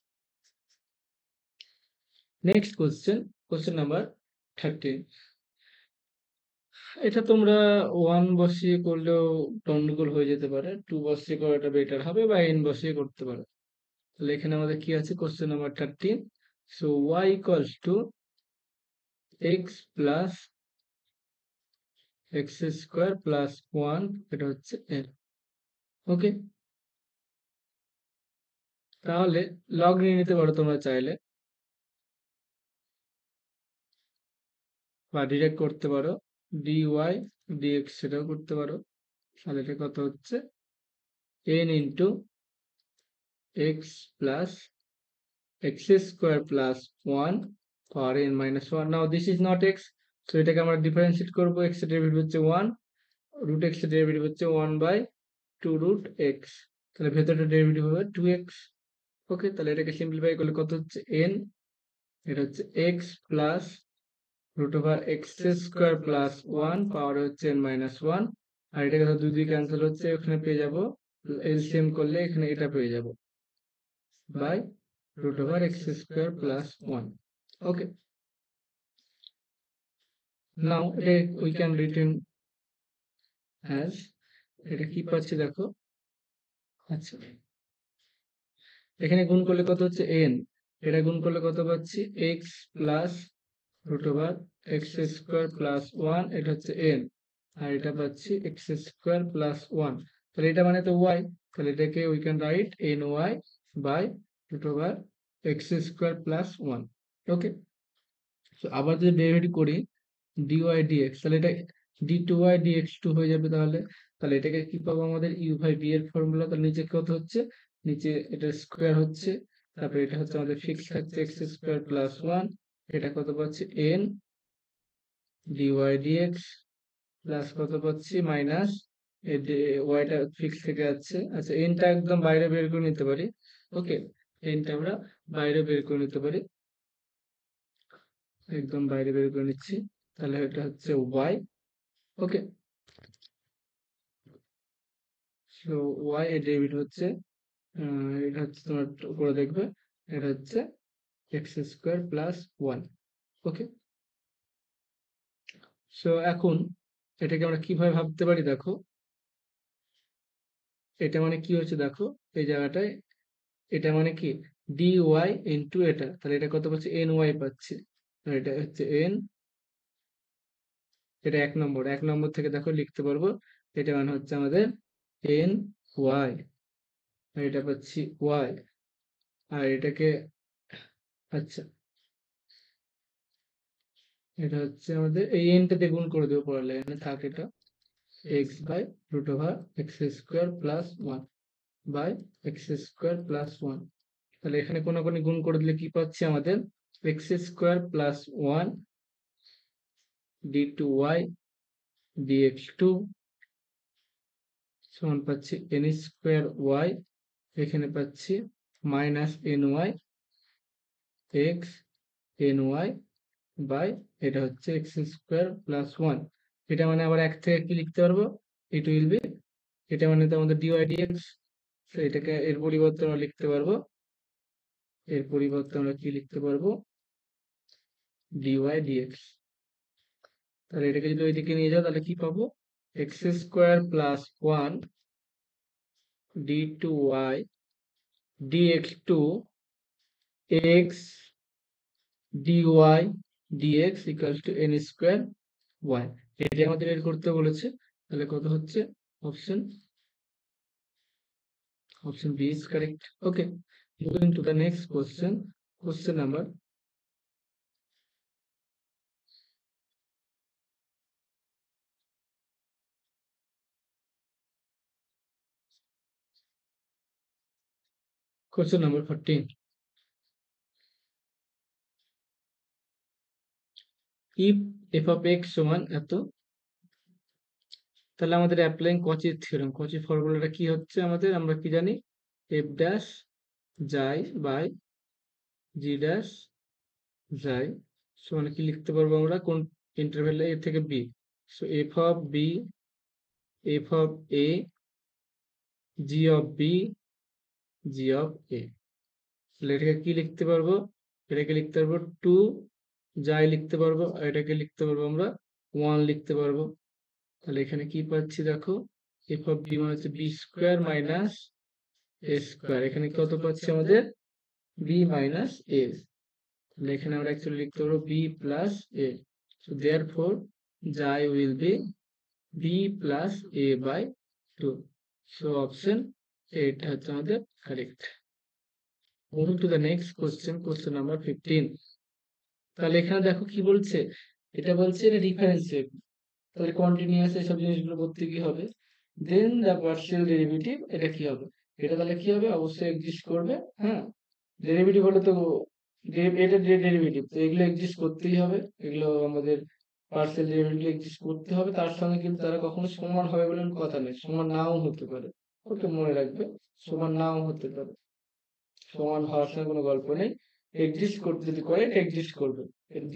Next question, question number 13। এটা তোমরা 1 বসিয়ে করলেও গন্ডগোল হয়ে যেতে পারে, 2 বসিয়ে করাটা বেটার হবে, বা n বসিয়ে করতে পারো। তাহলে এখানে আমাদের কি আছে question number 13। So y equals to x plus x square plus 1, এটা হচ্ছে n। ওকে, তাহলে লগ নিয়ে নিতে পারো তোমরা চাইলে, বা ডিরেক্ট করতে পারো dy dx, সেটাও করতে পারো। তাহলে এটা কত হচ্ছে n into x plus x square plus 1 power n minus 1। Now this is not x, তো এটাকে আমরা ডিফারেন্সিয়েট করবো। x এর ডেরিভেটিভ হচ্ছে 1, রুট x এর ডেরিভেটিভ হচ্ছে 1/2 রুট x, তাহলে ভেতরটা ডেরিভেটিভ হবে 2x। ওকে, তাহলে এটাকে সিম্পলিফাই করলে কত হচ্ছে n, এটা হচ্ছে x plus root over x square plus 1 power হচ্ছে n মাইনাস 1। আর এটাকে তো দুই ক্যান্সেল হচ্ছে, এখানে পেয়ে যাবো এলসিএম করলে এখানে এটা পেয়ে যাবো by root over x square plus 1. Okay, now we can written as, এটা কি পাচ্ছি দেখো, আচ্ছা এখানে গুণ করলে কত হচ্ছে n, এটা গুণ করলে কত পাচ্ছি x plus root over x square plus 1, এটা হচ্ছে n, আর এটা পাচ্ছি x square plus 1, তাহলে এটা মানে তো y, তাহলে এটাকে we can write ny by root over x square plus 1. ওকে, তো আবার যদি ডেরিভেটিভ করি dy dx, তাহলে এটা d2y dx2 হয়ে যাবে। তাহলে তাহলে এটাকে কি পাবো, আমাদের u বাই v এর ফর্মুলা। তাহলে নিচে কত হচ্ছে, নিচে এটা স্কোয়ার হচ্ছে, তারপরে এটা হচ্ছে আমাদের ফিক্স থাকছে x স্কোয়ার প্লাস 1, এটা কত পাচ্ছি n dy dx প্লাস কত পাচ্ছি মাইনাস ওয়াইটা ফিক্স থেকে যাচ্ছে। আচ্ছা, এনটা একদম বাইরে বের করে নিতে পারি। ওকে, এনটা আমরা বাইরে বের করে নিতে পারি, একদম বাইরে বের করে নিচ্ছি। তাহলে এটা হচ্ছে y। ওকে, সো y এর ডেরিভেটিভ হচ্ছে এটা হচ্ছে তোমার উপরে দেখবে, এটা হচ্ছে এক্স স্কোয়ার প্লাস 1। ওকে, সো এখন এটাকে আমরা কিভাবে ভাবতে পারি দেখো, এটা মানে কি হচ্ছে দেখো এই জায়গাটায়, এটা মানে কি dy ইন্টু এটা, তাহলে এটা কত পাচ্ছি ny পাচ্ছি, আর এটা হচ্ছে n, এটা এক নম্বর থেকে দেখো লিখতে পারবো, এটা মানে হচ্ছে আমাদের n y, আর এটা পাচ্ছি y, আর এটাকে আচ্ছা এটা হচ্ছে আমাদের এই এনটাতে গুণ করে দেবো পরের লাইনে থাক, এটা x by root over x square plus 1 by x square plus 1। তাহলে এখানে কোনাকুনি গুণ করে দিলে কি পাচ্ছি আমাদের x square plus 1 d2y dx2 সমান পাচ্ছি n স্কোয়ার y, এখানে পাচ্ছি মাইনাস ny x ny বাই এটা হচ্ছে এক্স স্কোয়ার প্লাস 1। এটা মানে আবার এক থেকে কি লিখতে পারবো, ইট উইল বি, এটা মানে তো আমাদের ডিওয়াই ডিএক্স, তো এটাকে এর পরিবর্তে আমরা লিখতে পারবো, এর পরিবর্তে আমরা কি লিখতে পারবো ডিওয়াই ডিএক্স। তাহলে এটাকে যদি ওইদিকে নিয়ে যাও তাহলে কি পাবো, x square plus 1 d2y dx2 x dy dx equal to n square y, এটা আমাদের বের করতে বলেছে। তাহলে কত হচ্ছে option Option B is correct. Okay, moving to the next question. Question number 14. If f of x সমান এত, তাহলে আমাদের অ্যাপ্লাইং কচির থিওরেম, কচির ফর্মুলাটা কি হচ্ছে আমাদের, আমরা কি জানি f ড্যাশ যাই বাই g ড্যাশ যাই সমান কি লিখতে পারবো আমরা কোন ইন্টারভ্যালে a থেকে b, so f of b f of a g of b g of a, তাহলে এটাকে কি লিখতে পারবো, এটাকে লিখতে পারবো 2 যাই লিখতে পারবো, আর এটাকে লিখতে পারবো আমরা 1 লিখতে পারবো। তাহলে এখানে কি পাচ্ছি দেখো, এফ অফ বি মানে হচ্ছে বি স্কোয়ার মাইনাস এ স্কোয়ার, এখানে কত পাচ্ছি আমাদের বি মাইনাস এ, তাহলে এখানে আমরা অ্যাকচুয়ালি লিখতে পারবো b plus a, so therefore xi will be b plus a by 2, so option এটা হচ্ছে আমাদের correct. Moving to the next question, question number 15। তাহলে এখানে দেখো কি বলছে, এটা বলছে এটা ডিফারেন্সিয়েট, তাহলে কন্টিনিউয়াস এইসব জিনিসগুলো করতে কি হবে, দেন দ্য পার্শিয়াল ডেরিভেটিভ এটা কি হবে, এটা তাহলে কি হবে অবশ্যই এক্সিস্ট করবে। হ্যাঁ, ডেরিভেটিভ হলে তো এটা ডেরিভেটিভ, তো এগুলো এক্সিস্ট করতেই হবে, এগুলো আমাদের পার্শিয়াল ডেরিভেটিভ এক্সিস্ট করতে হবে, তার সঙ্গে কিন্তু তারা কখনো সমান হবে বলে কোনো কথা নেই, সমান নাও হতে পারে। ওকে, মনে রাখবে, সমান নাও হতে পারে, সমান হওয়ার সঙ্গে কোনো গল্প নেই, এক্সিস্ট করতে যদি করে এটা এক্সিস্ট করবে,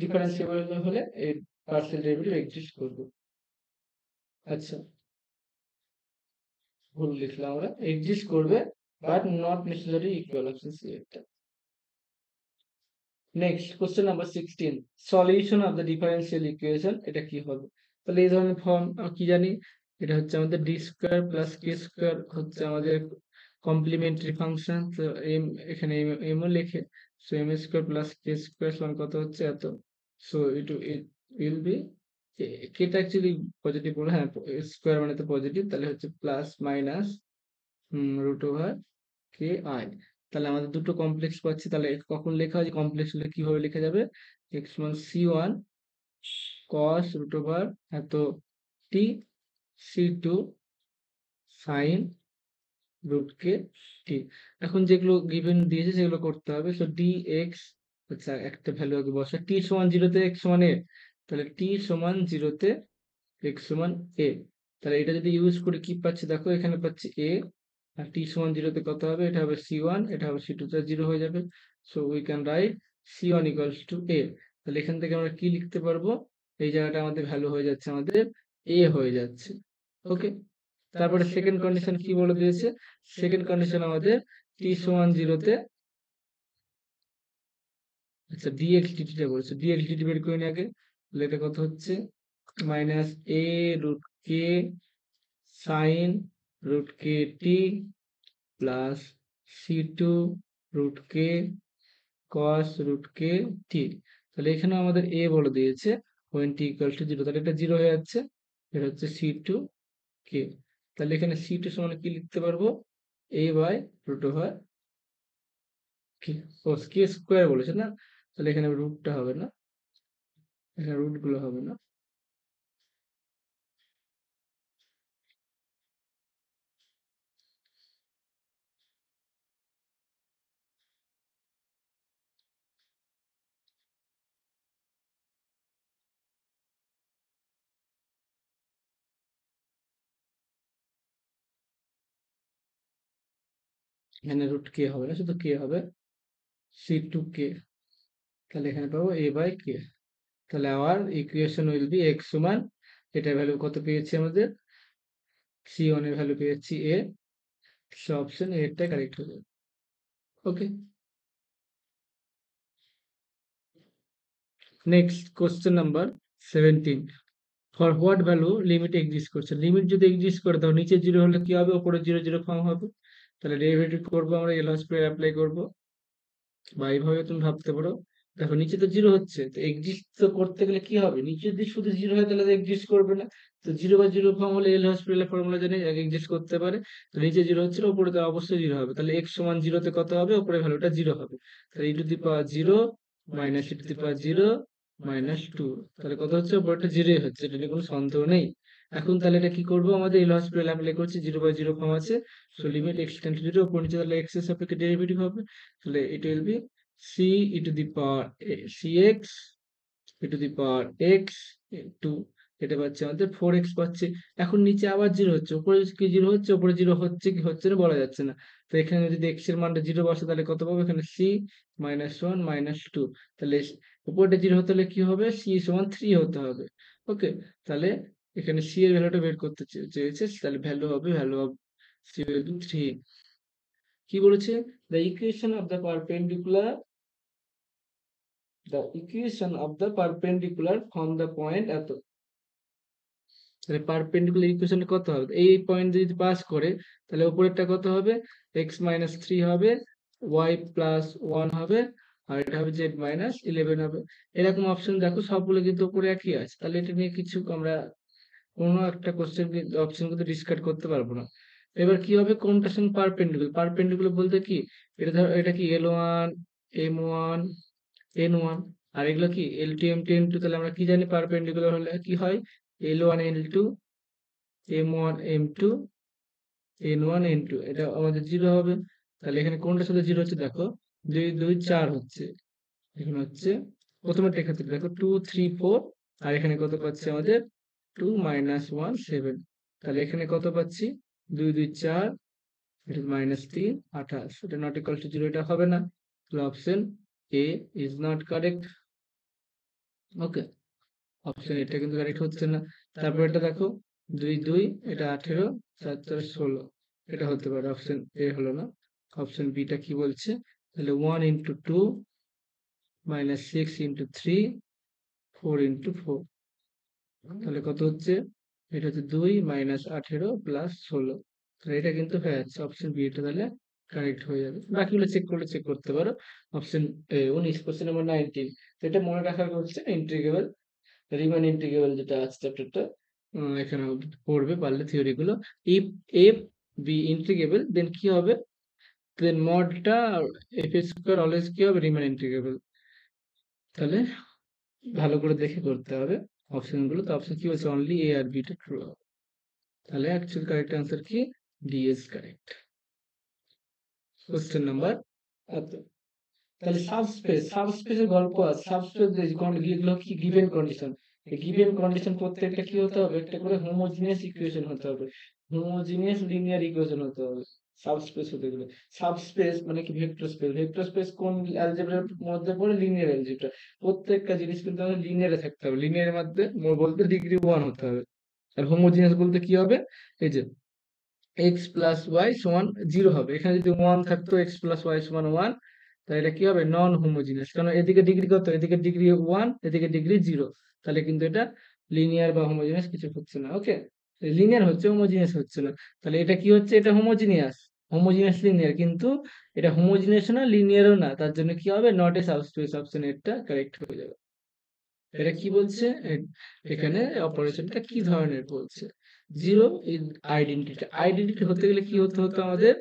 ডিফারেন্সিয়েবল হলে এই পার্শিয়াল ডেরিভেটিভ এক্সিস্ট করবে। আচ্ছা, ভুল লিখলাম আমরা, এক্সিস্ট করবে but not necessary equal, option c এটা। Next question number 16, solution of the differential equation এটা কি হবে, তাহলে এই ধরনের ফর্ম কি জানি, এটা হচ্ছে আমাদের d square plus k square হচ্ছে আমাদের কমপ্লিমেন্টারি ফাংশন, তো এম এখানে এম ও লেখে, so m square plus k square সমান কত হচ্ছে এত, সো ইট উইল বি, কেটা অ্যাকচুয়ালি পজিটিভ বলে, হ্যাঁ স্কোয়ার মানে তো পজিটিভ, তাহলে হচ্ছে plus minus root over k i, তাহলে আমাদের দুটো কমপ্লেক্স পাচ্ছি, তাহলে কখন লেখা হয়, কমপ্লেক্স হলে কিভাবে লেখা যাবে, এক্স মান c one cos root over এত t c two sine root k t. এখন যেগুলো গিভেন দিয়েছে সেগুলো করতে হবে, সো ডি এক্স, আচ্ছা একটা ভ্যালু আগে বসা, টি সমান জিরোতে এক্স সমান এ, তাহলে টি সমান জিরোতে এক্স সমান এ, তাহলে এটা যদি ইউজ করে কি পাচ্ছি দেখো, এখানে পাচ্ছি এ, আর টি সমান জিরোতে কত হবে, এটা হবে সি ওয়ান, এটা হবে সি টু, তো জিরো হয়ে যাবে, so we can write c one equals to a, তাহলে এখান থেকে আমরা কি লিখতে পারবো, এই জায়গাটা আমাদের ভ্যালু হয়ে যাচ্ছে আমাদের এ হয়ে যাচ্ছে। ওকে, তারপরে সেকেন্ড কন্ডিশন কি বলে দিয়েছে, সেকেন্ড কন্ডিশন আমাদের টি সমান জিরোতে, আচ্ছা ডিএক্স ডিটিটা বলেছে, ডিএক্স ডিটি বের করে নিয়ে আগে, তাহলে এটা কত হচ্ছে minus a root k sine root k t plus c two root k cos root k t, তাহলে এখানে আমাদের এ বলে দিয়েছে when t equal to zero, তাহলে এটা জিরো হয়ে যাচ্ছে, এটা হচ্ছে সি টু কে, তাহলে এখানে সি টু সমান কি লিখতে পারবো, a by root over k, ও কে স্কোয়ার বলেছে না, তাহলে এখানে রুটটা হবে না, এখানে রুট গুলো হবে না, এখানে রুট কে হবে না, শুধু কে হবে, সি টু কে, তাহলে এখানে পাবো এ বাই কে, তাহলে our equation will be x সমান, এটা ভ্যালু কত পেয়েছি আমাদের, সি ওয়ান এর ভ্যালু পেয়েছি এ, সো অপশন এটা কারেক্ট হয়ে যাবে। Okay, next question number 17, for what value limit exist করছে, লিমিট যদি এক্সিস্ট করে তাহলে নিচে জিরো হলে কি হবে, উপরে জিরো জিরো ফর্ম হবে, তাহলে ডেরিভেটিভ করবো আমরা, এল হসপিটাল অ্যাপ্লাই করবো, বা এইভাবে তুমি ভাবতে পারো, দেখো নিচে তো জিরো হচ্ছে, তো এক্সিস্ট তো করতে গেলে কি হবে, নিচে যদি শুধু জিরো হয় তাহলে এক্সিস্ট করবে না, তো জিরো বা জিরো ফর্ম হলে এল হসপিটালের ফর্মুলা জানি এক্সিস্ট করতে পারে, তো নিচে জিরো হচ্ছিল উপরে তো অবশ্যই জিরো হবে, তাহলে এক্স সমান জিরোতে কত হবে, উপরে ভ্যালুটা জিরো হবে, তাহলে e to the power zero minus e to the power zero minus two, তাহলে কত হচ্ছে, উপরেটা জিরোই হচ্ছে, এটা নিয়ে কোনো সন্দেহ নেই। এখন তাহলে এটা কি করবো, আমাদের এল হসপিটাল অ্যাপ্লাই করছি, জিরো বাই জিরো ফর্ম আছে, so limit x tend two zero, উপর নিচে তাহলে এক্স এর সাপেক্ষে ডেরিভেটিভ হবে, তাহলে ইট will B c e to the power cx e to the power x into, এটা পাচ্ছে আমাদের 4x পাচ্ছে, এখন নিচে আবার জিরো হচ্ছে, উপরে কি জিরো হচ্ছে, উপরে জিরো হচ্ছে কি হচ্ছে না বলা যাচ্ছে না, তো এখানে যদি x এর মানটা জিরো বসে তাহলে কত পাবো, এখানে c minus one minus two, তাহলে উপরটা জিরো হতে হলে কি হবে, c সমান থ্রি হতে হবে। ওকে, তাহলে এখানে c এর ভ্যালুটা বের করতে চেয়েছে, তাহলে value of c will be 3, কি বলেছে, the equation of the perpendicular from the point এত, তাহলে পারপেন্ডিকুলার ইকুয়েশন কত হবে, এই পয়েন্ট যদি পাস করে তাহলে উপরেরটা কত হবে, এক্স মাইনাস 3 হবে, ওয়াই প্লাস 1 হবে, আর এটা হবে জেড মাইনাস 11 হবে। এরকম অপশন দেখো সবগুলো কিন্তু উপরে একই আছে, তাহলে এটা নিয়ে কিছু আমরা কোনো একটা কোশ্চেন অপশন কিন্তু ডিসকার্ড করতে পারবো না। এবার কি হবে, কোনটার সঙ্গে পারপেন্ডিকুলার, পারপেন্ডিকুলার বলতে কি, এটা ধর এটা কি L1 M1 N1, আর এগুলো কি L2 M2 N2, তাহলে আমরা কি জানি পারপেন্ডিকুলার হলে কি হয়, L1 L2 M1 M2 N1 N2, এটা আমাদের 0 হবে। তাহলে এখানে কোনটার সাথে 0 হচ্ছে দেখো, 2 2 4 হচ্ছে, এখানে হচ্ছে প্রথমেরটা ক্ষেত্রে দেখো 2 3 4, আর এখানে কত পাচ্ছি আমাদের 2 -1 7, তাহলে এখানে কত পাচ্ছি 2 2 4, এটা -3 28, এটা নট ইকুয়াল টু 0, এটা হবে না, তাহলে option A is not correct. Okay, option এটা কিন্তু কারেক্ট হচ্ছে না। তারপর এটা দেখো 2 2, এটা 18, 4 4 16, এটা হতে পারে, অপশন এ হলো না। অপশন বিটা কি বলছে, তাহলে 1 × 2 - 6 × 3 4 × 4, তাহলে কত হচ্ছে, এটা হচ্ছে 2 - 18 + 16, তাহলে এটা কিন্তু হয়ে যাচ্ছে অপশন বি, এটা তাহলে কারেক্ট হয়ে যাবে। বাকিগুলো চেক করতে পারো। অপশন 19, কোশ্চেন নাম্বার 19, তো এটা মনে রাখার হচ্ছে ইন্টিগ্রেবল, রিমান ইন্টিগ্রেবল যেটা আছে চ্যাপ্টারটা, এখানে পড়বে পারলে থিওরি গুলো। ইফ এফ বি ইন্টিগ্রেবল দেন কি হবে, দেন মডটা এফ স্কয়ার অলওয়েজ কি হবে, রিমান ইন্টিগ্রেবল। তাহলে ভালো করে দেখে করতে হবে অপশনগুলো। তো অপশন কি বলছে, অনলি এ আর বিটা ট্রু হবে, তাহলে অ্যাকচুয়াল কারেক্ট আনসার কি, d is correct. Question number, তাহলে সাবস্পেসের গল্প আছে, সাবস্পেস এগুলো কি গিভেন কন্ডিশন, এই গিভেন কন্ডিশন প্রত্যেকটা কি হতে হবে, একটা করে হোমোজিনিয়াস ইকুয়েশন হতে হবে, হোমোজিনিয়াস লিনিয়ার ইকুয়েশন হতে হবে সাবস্পেস হতে গেলে। সাবস্পেস মানে কি, ভেক্টর স্পেস, ভেক্টর স্পেস কোন অ্যালজেব্রার মধ্যে পড়ে, লিনিয়ার অ্যালজেব্রা। প্রত্যেকটা জিনিস কিন্তু আমাদের লিনিয়ারে থাকতে হবে, লিনিয়ারের মধ্যে বলতে ডিগ্রি 1 হতে হবে। আর হোমোজিনিয়াস বলতে কি হবে, এই যে x প্লাস ওয়াই সমান 0 হবে, এখানে যদি 1 থাকতো x প্লাস ওয়াই সমান 1, তাহলে এটা কি হবে, নন হোমোজিনিয়াস, কারণ এদিকে ডিগ্রি কত, এদিকে ডিগ্রি 1, এদিকে ডিগ্রি 0, তাহলে কিন্তু এটা লিনিয়ার বা হোমোজিনিয়াস কিছু হচ্ছে না। ওকে, লিনিয়ার হচ্ছে, হোমোজিনিয়াস হচ্ছে না, তাহলে এটা কি হচ্ছে, এটা হোমোজিনিয়াস, হোমোজিনিয়াস লিনিয়ার, কিন্তু এটা হোমোজিনিয়াস না লিনিয়ারও না, তার জন্য কি হবে, নট এ সাবস্পেস, অপশন এটা কারেক্ট হয়ে যাবে। এটা কি বলছে, এখানে অপারেশনটা কি ধরনের বলছে, জিরো ইজ আইডেন্টিটি, আইডেন্টিটি হতে গেলে কি হতে হতো আমাদের,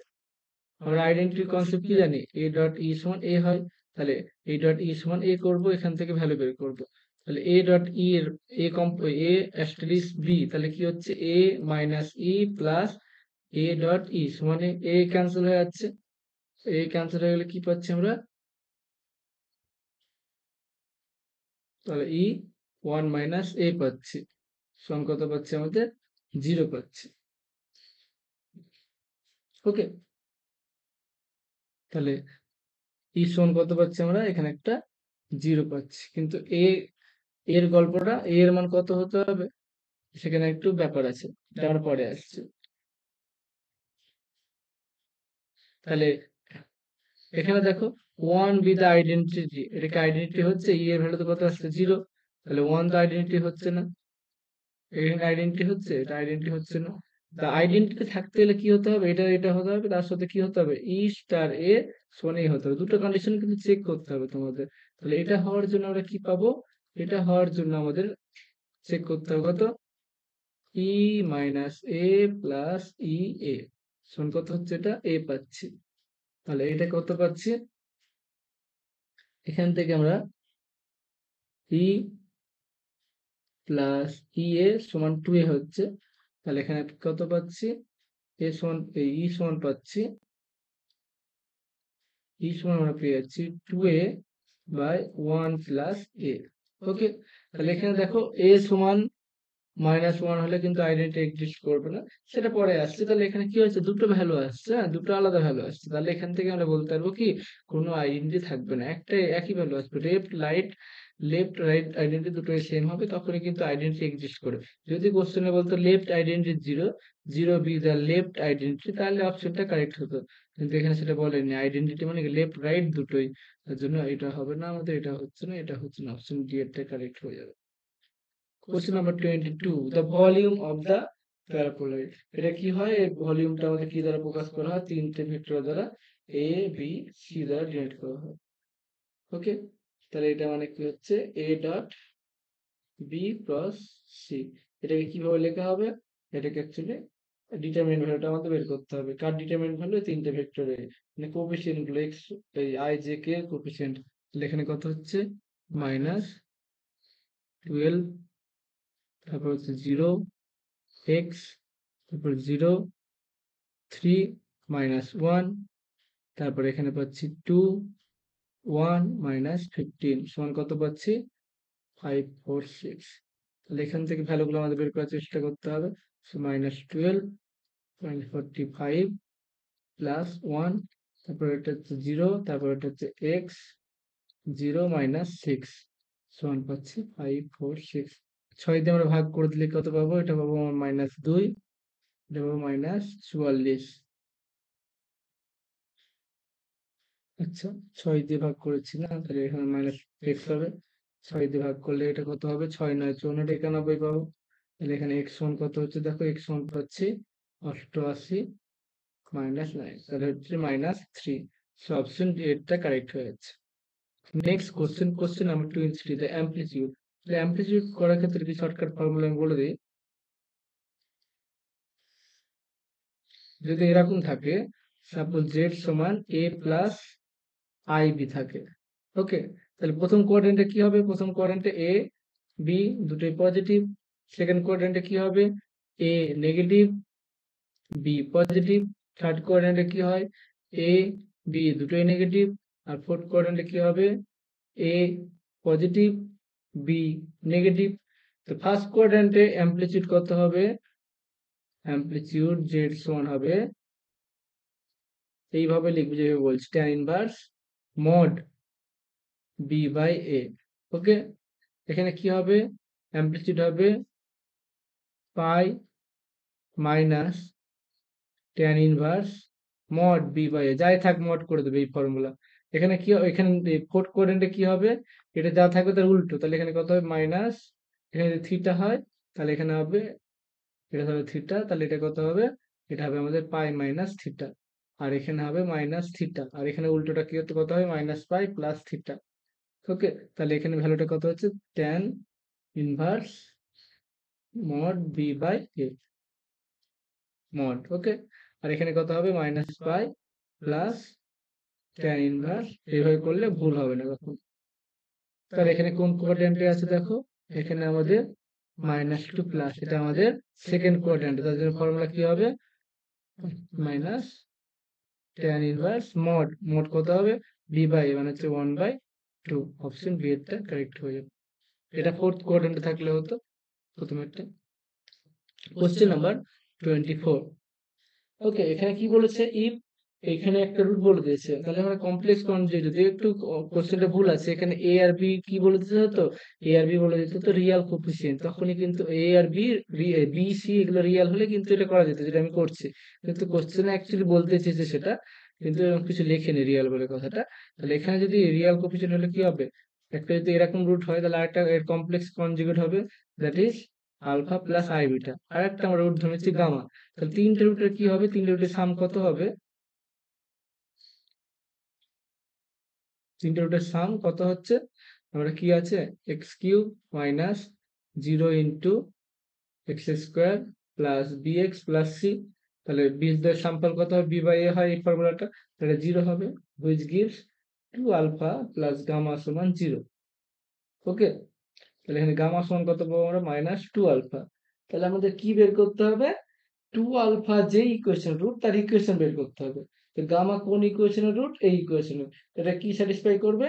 আমরা আইডেন্টিটি কনসেপ্ট কি জানি, এ ডট ই সমান এ হয়, তাহলে এ ডট ই সমান এ করবো, এখান থেকে ভ্যালু বের করব, তাহলে এ ডট ই এর এ অ্যাস্টারিস্ক বি, তাহলে কি হচ্ছে a minus e plus a dot e সমান এ ক্যান্সেল হয়ে যাচ্ছে, এ ক্যান্সেল হয়ে গেলে কি পাচ্ছি আমরা, তাহলে ই 1 মাইনাস এ পাচ্ছি, সমান কত পাচ্ছি আমাদের 0 পাচ্ছি। ওকে, তাহলে ই সমান কত পাচ্ছি আমরা, এখানে একটা 0 পাচ্ছি, কিন্তু এর গল্পটা, এর মান কত হতে হবে, সেখানে একটু ব্যাপার আছে, এটা আমরা পরে আসছে। তাহলে এখানে দেখো 1 বি দা আইডেন্টিটি, এটাকে আইডেন্টিটি হচ্ছে, ই এর ভ্যালু তো কত আসছে 0, তাহলে 1 তো আইডেন্টিটি হচ্ছে না, এখানে আইডেন্টিটি হচ্ছে, এটা আইডেন্টিটি হচ্ছে না। তা আইডেন্টিটি থাকতে গেলে কি হতে হবে, এটা হতে হবে, তার সাথে কি হতে হবে, ই স্টার এ সমান এ হতে হবে, দুটো কন্ডিশন কিন্তু চেক করতে হবে তোমাদের। তাহলে এটা হওয়ার জন্য আমরা কি পাবো, এটা হওয়ার জন্য আমাদের চেক করতে হবে কত, ই মাইনাস এ প্লাস ই এ সমান কত হচ্ছে, এটা এ পাচ্ছি, তাহলে এটা কত পাচ্ছি, এখান থেকে আমরা ই প্লাস ই এ সমান 2 এ হচ্ছে, তাহলে এখানে কত পাচ্ছি, এ সমান ই সমান পাচ্ছি, ই সমান আমরা পেয়ে যাচ্ছি 2a বাই 1 প্লাস এ। ওকে, তাহলে এখানে দেখো এ সমান -1 হলে কিন্তু আইডেন্টিটি এক্সিস্ট করবে না, সেটা পরে আসছে। তাহলে এখানে কি হচ্ছে, দুটো ভ্যালু আসছে, হ্যাঁ দুটো আলাদা ভ্যালু আসছে, তাহলে এখান থেকে আমরা বলতে পারবো কি, কোনো আইডেন্টিটি থাকবে না, একটা একই ভ্যালু আসবে, লেফট রাইট আইডেন্টিটি দুটোই সেম হবে, তখনই কিন্তু আইডেন্টিটি এক্সিস্ট করে। যদি কোশ্চেনে বলতো left identity 0, 0 B the left identity, তাহলে অপশনটা কারেক্ট হতো, কিন্তু এখানে সেটা বলেনি, আইডেন্টিটি মানে লেফট রাইট দুটোই, তার জন্য এটা হবে না আমাদের, এটা হচ্ছে না, এটা হচ্ছে না, অপশন ডি এরটা কারেক্ট হয়ে যাবে। Question number 22. The volume of the প্যারাবোলয়েড। এটা কি হয়, এই ভলিউমটা আমাদের কি দ্বারা প্রকাশ করা হয়, তিনটে ভেক্টর দ্বারা এ বি সি দ্বারা ডিনোট করা হয়। ওকে, তাহলে এটা মানে কি হচ্ছে a dot b cross c. এটাকে কিভাবে লেখা হবে, এটাকে অ্যাকচুয়ালি ডিটারমিনেন্ট ভ্যালুটা আমাদের বের করতে হবে। কার ডিটারমিনেন্ট ভ্যালু, তিনটে ভেক্টরের মানে কোএফিসিয়েন্ট গুলো এক্স, এই আই জে কে কোএফিসিয়েন্ট। এখানে কত হচ্ছে -12, তারপর হচ্ছে 0 এক্স, তারপর 0 3 -1, তারপর এখানে পাচ্ছি 2 1 -15 সমান কত পাচ্ছি 5 4 6। তাহলে এখান থেকে ভ্যালুগুলো আমাদের বের করার চেষ্টা করতে হবে। -12 -45 +1, তারপর এটা হচ্ছে 0, তারপর এটা হচ্ছে এক্স 0 -6 সমান পাচ্ছি 5 4 6। 6 দিয়ে আমরা ভাগ করে দিলে কত পাবো, এটা পাবো আমার -2, এটা পাবো -44। আচ্ছা, 6 দিয়ে ভাগ করেছি না, তাহলে এখানে -x হবে। 6 দিয়ে ভাগ করলে এটা কত হবে, 6 9 94, 91 পাবো। তাহলে এখানে x সমান কত হচ্ছে, দেখো x সমান পাচ্ছি 88 -9, তাহলে হচ্ছে -3। সো অপশন এটা কারেক্ট হয়ে যাচ্ছে। Next question number 23, the amplitude. Amplitude করার ক্ষেত্রে কি শর্টকাট ফর্মুলা আমি বলে দিই। যদি এরকম থাকে, সাপোজ জেড সমান a প্লাস আই বি থাকে, ওকে, তাহলে প্রথম কোয়াড্রেন্টে কি হবে, প্রথম কোয়াড্রেন্টে এ বি দুটোই পজিটিভ। সেকেন্ড কোয়াড্রেন্টে কি হবে, এ নেগেটিভ বি পজিটিভ। থার্ড কোয়াড্রেন্টে কি হয়, এ বি দুটোই নেগেটিভ। আর ফোর্থ কোয়াড্রেন্টে কি হবে, এ পজিটিভ বি নেগেটিভ। তো ফার্স্ট কোয়াড্রেন্টে অ্যামপ্লিটিউড কত হবে, অ্যামপ্লিটিউড জেড সমান হবে, এইভাবে লিখবো যেভাবে বলছি, tan inverse mod b by a. Okay, এখানে কি হবে, অ্যামপ্লিটিউড হবে pi minus tan inverse mod b by a, যাই থাক মড করে দেবে এই ফর্মুলা। এখানে কি এখানে ফোর্থ কোয়াড্রেন্টে কি হবে, এটা যা থাকবে তার উল্টো, তাহলে এখানে কত হবে মাইনাস, এখানে যদি থিটা হয় তাহলে এখানে হবে, এটা হবে থিটা, তাহলে এটা কত হবে, এটা হবে আমাদের পাই মাইনাস থিটা। আর এখানে হবে মাইনাস থিটা, আর এখানে উল্টোটা কি হতে কত হবে, minus pi plus theta. Okay, তাহলে এখানে ভ্যালুটা কত হচ্ছে, tan inverse mod b by a mod. Okay, আর এখানে কত হবে, minus pi plus tan inverse, এইভাবে করলে ভুল হবে না কখন। তাহলে এখানে কোন কোয়াড্রেন্টে আছে দেখো, এখানে আমাদের -2 প্লাস, এটা আমাদের সেকেন্ড কোয়াড্রেন্ট, তার জন্য ফর্মুলা কি হবে, minus tan inverse mod, mod কত হবে, বি বাই মানে হচ্ছে 1/2। অপশন বি এরটা কারেক্ট হয়ে যাবে। এটা ফোর্থ কোয়াড্রেন্টে থাকলে হতো প্রথমেরটা। Question number 24। ওকে, এখানে কি বলেছে, ইফ এখানে একটা রুট বলে দিয়েছে, তাহলে আমরা কমপ্লেক্স কনজুগেট, যদি একটু কোশ্চেনটা ভুল আছে, এখানে এ আর বি কি বলে দিতে হতো, এ আর বি বলে দিতে হতো রিয়াল কোফিসিয়েন্ট, তখনই কিন্তু এ আর বি বি সি এগুলো রিয়াল হলে কিন্তু এটা করা যেত, যেটা আমি করছি। কিন্তু কোশ্চেনে অ্যাকচুয়ালি বলতে চেয়েছে সেটা, কিন্তু এরকম কিছু লেখেনি রিয়াল বলে কথাটা। তাহলে এখানে যদি রিয়াল কোফিসিয়েন্ট হলে কি হবে, একটা যদি এরকম রুট হয়, তাহলে আরেকটা এর কমপ্লেক্স কনজুগেট হবে, that is alpha plus i beta. আর একটা আমরা রুট ধরেছি গামা। তাহলে তিনটে রুটের কি হবে, তিনটে রুটের সাম কত হবে, তিনটে রুটের সাম কত হচ্ছে, আমরা কি আছে, x cube minus 0 into x square plus b x plus c. তাহলে বীজদের সাম্পল কত হবে, বি বাই এ হয় এই ফর্মুলাটা, তাহলে 0 হবে, which gives 2 alpha plus gamma সমান 0। ওকে, তাহলে এখানে গামা সমান কত পাবো আমরা, -2 আলফা। তাহলে আমাদের কি বের করতে হবে, 2 আলফা যে ইকুয়েশন রুট, তার ইকুয়েশন বের করতে হবে। তো গামা কোন ইকুয়েশনের রুট, এই ইকুয়েশনের, এটা কি স্যাটিসফাই করবে,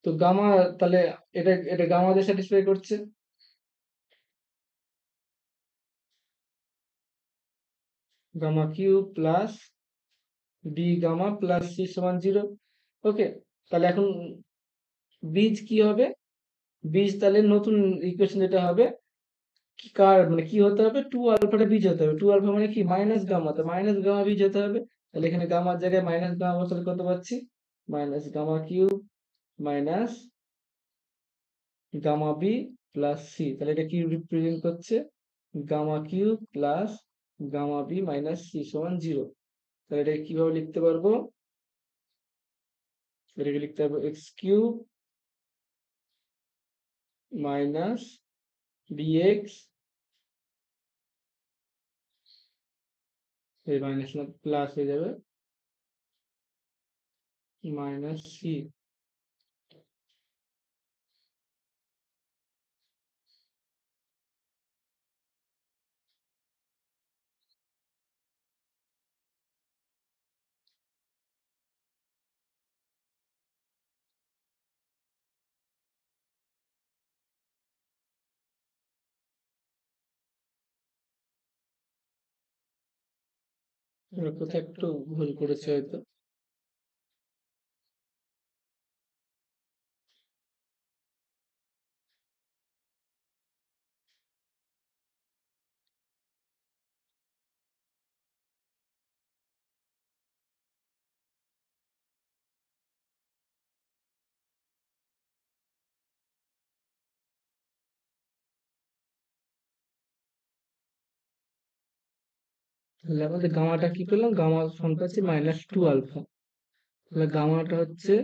তো গামা, তাহলে এটা এটা গামা দিয়ে স্যাটিসফাই করছে। Gamma cube plus b gamma plus c সমান 0। ওকে, তাহলে এখন বীজ কি হবে, বীজ তাহলে নতুন ইকুয়েশন যেটা হবে, কি কার মানে কি হতে হবে, 2 আলফাটা বীজ হতে হবে, 2 আলফা মানে কি মাইনাস গামা, তো মাইনাস গামা বীজ হতে হবে। তাহলে এখানে গামার জায়গায় মাইনাস গামা বসালে কত পাচ্ছি, minus gamma cube minus gamma b plus c, তাহলে এটা কি রিপ্রেজেন্ট করছে? Gamma cube plus gamma b minus c সমান 0। তাহলে এটা কিভাবে লিখতে পারবো? এটাকে লিখতে পারবো এক্স কিউব মাইনাস বিএক্স, এই মাইনাস না প্লাস হয়ে যাবে মাইনাস সি। কোথাও একটু ভুল করেছে হয়তো। তাহলে আমাদের গামাটা কি পেলাম? গামা সমান পাচ্ছি -2 আলফা। তাহলে গামাটা হচ্ছে,